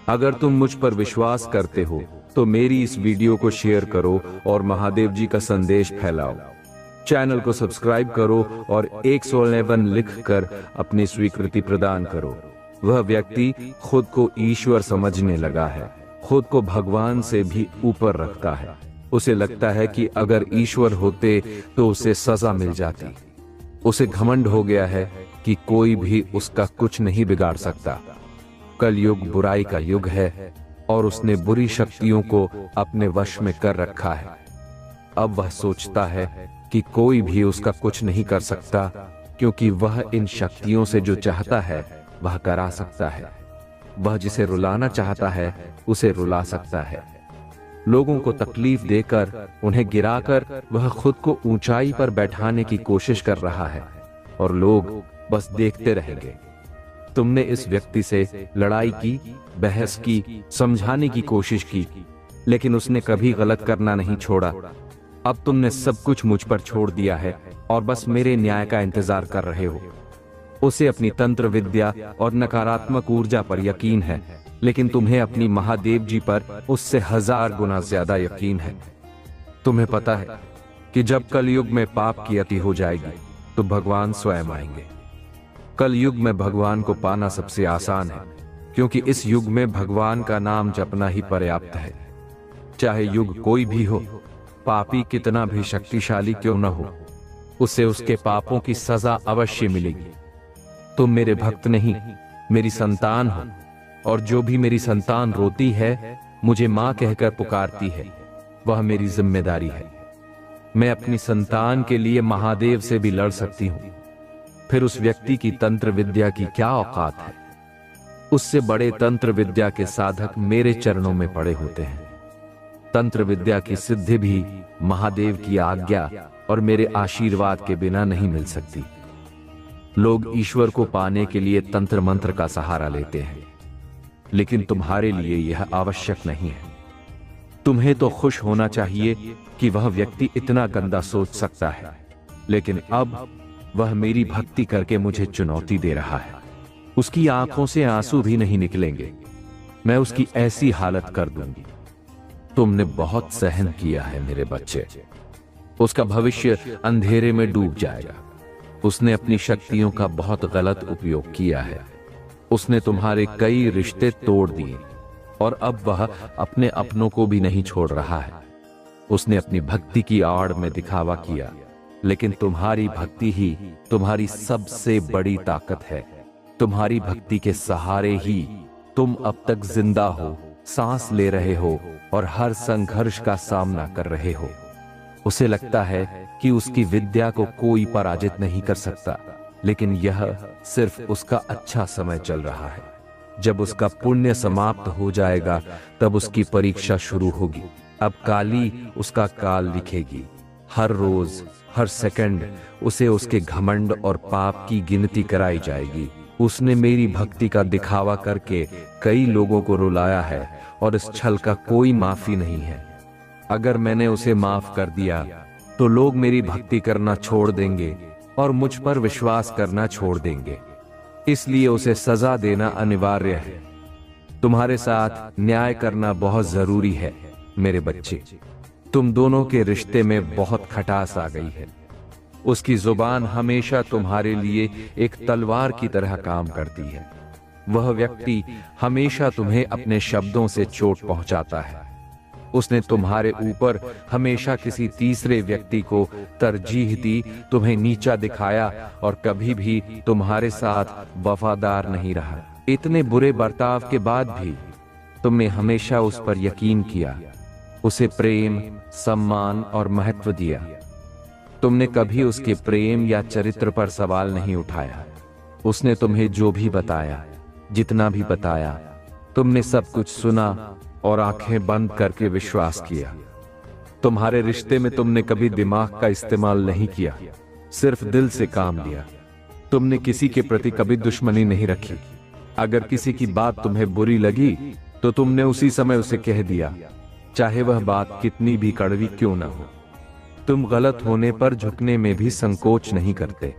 [SPEAKER 2] अगर तुम मुझ पर विश्वास करते हो तो मेरी इस वीडियो को शेयर करो और महादेव जी का संदेश फैलाओ। चैनल को सब्सक्राइब करो और 111 लिखकर अपनी स्वीकृति प्रदान करो। वह व्यक्ति खुद को ईश्वर समझने लगा है, खुद को भगवान से भी ऊपर रखता है। उसे लगता है कि अगर ईश्वर होते तो उसे सजा मिल जाती। उसे घमंड हो गया है कि कोई भी उसका कुछ नहीं बिगाड़ सकता। कलयुग बुराई का युग है और उसने बुरी शक्तियों को अपने वश में कर रखा है। अब वह सोचता है कि कोई भी उसका कुछ नहीं कर सकता, क्योंकि वह इन शक्तियों से जो चाहता है वह करा सकता है। वह जिसे रुलाना चाहता है उसे रुला सकता है। लोगों को तकलीफ देकर, उन्हें गिराकर वह खुद को ऊंचाई पर बैठाने की कोशिश कर रहा है और लोग बस देखते रहेंगे। तुमने इस व्यक्ति से लड़ाई की, बहस की, समझाने की कोशिश की, लेकिन उसने कभी गलत करना नहीं छोड़ा। अब तुमने सब कुछ मुझ पर छोड़ दिया है और बस मेरे न्याय का इंतजार कर रहे हो। उसे अपनी तंत्र विद्या और नकारात्मक ऊर्जा पर यकीन है, लेकिन तुम्हें अपनी महादेव जी पर उससे 1000 गुना ज्यादा यकीन है। तुम्हें पता है कि जब कलयुग में पाप की अति हो जाएगी तो भगवान स्वयं आएंगे। कलयुग में भगवान को पाना सबसे आसान है, क्योंकि इस युग में भगवान का नाम जपना ही पर्याप्त है। चाहे युग कोई भी हो, पापी कितना भी शक्तिशाली क्यों न हो, उसे उसके पापों की सजा अवश्य मिलेगी। तुम मेरे भक्त नहीं, मेरी संतान हो, और जो भी मेरी संतान रोती है, मुझे मां कहकर पुकारती है, वह मेरी जिम्मेदारी है। मैं अपनी संतान के लिए महादेव से भी लड़ सकती हूं। फिर उस व्यक्ति की तंत्र विद्या की क्या औकात है? उससे बड़े तंत्र विद्या के साधक मेरे चरणों में पड़े होते हैं। तंत्र विद्या की सिद्धि भी महादेव की आज्ञा और मेरे आशीर्वाद के बिना नहीं मिल सकती। लोग ईश्वर को पाने के लिए तंत्र मंत्र का सहारा लेते हैं, लेकिन तुम्हारे लिए यह आवश्यक नहीं है। तुम्हें तो खुश होना चाहिए कि वह व्यक्ति इतना गंदा सोच सकता है, लेकिन अब वह मेरी भक्ति करके मुझे चुनौती दे रहा है। उसकी आंखों से आंसू भी नहीं निकलेंगे। मैं उसकी ऐसी हालत कर दूंगी। तुमने बहुत सहन किया है मेरे बच्चे। उसका भविष्य अंधेरे में डूब जाएगा। उसने अपनी शक्तियों का बहुत गलत उपयोग किया है। उसने तुम्हारे कई रिश्ते तोड़ दिए और अब वह अपने अपनों को भी नहीं छोड़ रहा है। उसने अपनी भक्ति की आड़ में दिखावा किया, लेकिन तुम्हारी भक्ति ही तुम्हारी सबसे बड़ी ताकत है। तुम्हारी भक्ति के सहारे ही तुम अब तक जिंदा हो, सांस ले रहे हो और हर संघर्ष का सामना कर रहे हो। उसे लगता है कि उसकी विद्या को कोई पराजित नहीं कर सकता, लेकिन यह सिर्फ उसका अच्छा समय चल रहा है। जब उसका पुण्य समाप्त हो जाएगा तब उसकी परीक्षा शुरू होगी। अब काली उसका काल लिखेगी। हर रोज, हर सेकंड उसे उसके घमंड और पाप की गिनती कराई जाएगी। उसने मेरी भक्ति का दिखावा करके कई लोगों को रुलाया है और इस छल का कोई माफी नहीं है। अगर मैंने उसे माफ कर दिया तो लोग मेरी भक्ति करना छोड़ देंगे और मुझ पर विश्वास करना छोड़ देंगे। इसलिए उसे सजा देना अनिवार्य है। तुम्हारे साथ न्याय करना बहुत जरूरी है मेरे बच्चे। तुम दोनों के रिश्ते में बहुत खटास आ गई है। उसकी जुबान हमेशा तुम्हारे लिए एक तलवार की तरह काम करती है। वह व्यक्ति हमेशा तुम्हें अपने शब्दों से चोट पहुंचाता है। उसने तुम्हारे ऊपर हमेशा किसी तीसरे व्यक्ति को तरजीह दी, तुम्हें नीचा दिखाया और कभी भी तुम्हारे साथ वफादार नहीं रहा। इतने बुरे बर्ताव के बाद भी तुमने हमेशा उस पर यकीन किया, उसे प्रेम, सम्मान और महत्व दिया। तुमने कभी उसके प्रेम या चरित्र पर सवाल नहीं उठाया। उसने तुम्हें जो भी बताया, जितना भी बताया, तुमने सब कुछ सुना और आंखें बंद करके विश्वास किया। तुम्हारे रिश्ते में तुमने कभी दिमाग का इस्तेमाल नहीं किया, सिर्फ दिल से काम लिया। तुमने किसी के प्रति कभी दुश्मनी नहीं रखी। अगर किसी की बात तुम्हें बुरी लगी तो तुमने उसी समय उसे कह दिया, चाहे वह बात कितनी भी कड़वी क्यों ना हो। तुम गलत होने पर झुकने में भी संकोच नहीं करते।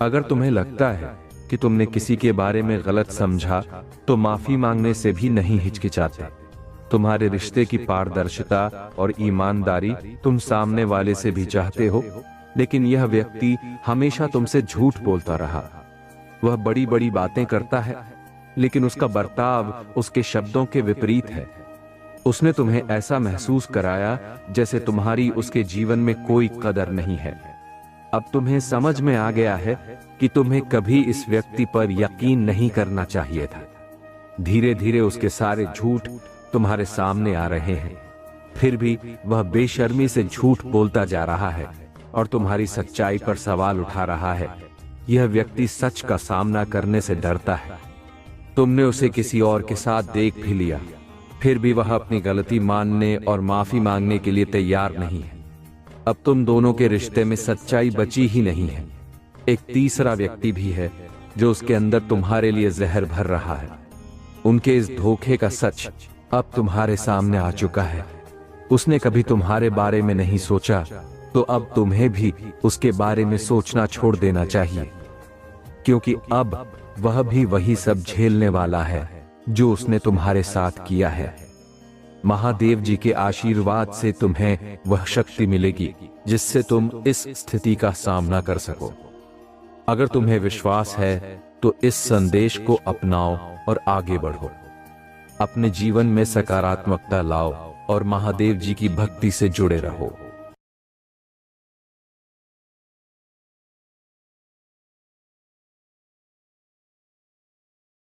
[SPEAKER 2] अगर तुम्हें लगता है कि तुमने किसी के बारे में गलत समझा तो माफी मांगने से भी नहीं हिचकिचाते। तुम्हारे रिश्ते की पारदर्शिता और ईमानदारी तुम सामने वाले से भी चाहते हो, लेकिन यह व्यक्ति हमेशा तुमसे झूठ बोलता रहा। वह बड़ी बड़ी बातें करता है, लेकिन उसका बर्ताव उसके शब्दों के विपरीत है। उसने तुम्हें ऐसा महसूस कराया जैसे तुम्हारी उसके जीवन में कोई कदर नहीं है। अब तुम्हें समझ में आ गया है कि तुम्हें कभी इस व्यक्ति पर यकीन नहीं करना चाहिए था। धीरे धीरे उसके सारे झूठ तुम्हारे सामने आ रहे हैं, फिर भी वह बेशर्मी से झूठ बोलता जा रहा है और तुम्हारी सच्चाई पर सवाल उठा रहा है। यह व्यक्ति सच का सामना करने से डरता है। तुमने उसे किसी और के साथ देख भी लिया, फिर भी वह अपनी गलती मानने और माफी मांगने के लिए तैयार नहीं है। अब तुम दोनों के रिश्ते में सच्चाई बची ही नहीं है। एक तीसरा व्यक्ति भी है जो उसके अंदर तुम्हारे लिए जहर भर रहा है। उनके इस धोखे का सच अब तुम्हारे सामने आ चुका है। उसने कभी तुम्हारे बारे में नहीं सोचा, तो अब तुम्हें भी उसके बारे में सोचना छोड़ देना चाहिए, क्योंकि अब वह भी वही सब झेलने वाला है जो उसने तुम्हारे साथ किया है। महादेव जी के आशीर्वाद से तुम्हें वह शक्ति मिलेगी जिससे तुम इस स्थिति का सामना कर सको। अगर तुम्हें विश्वास है तो इस संदेश को अपनाओ और आगे बढ़ो। अपने जीवन में सकारात्मकता लाओ और महादेव जी की भक्ति से जुड़े रहो।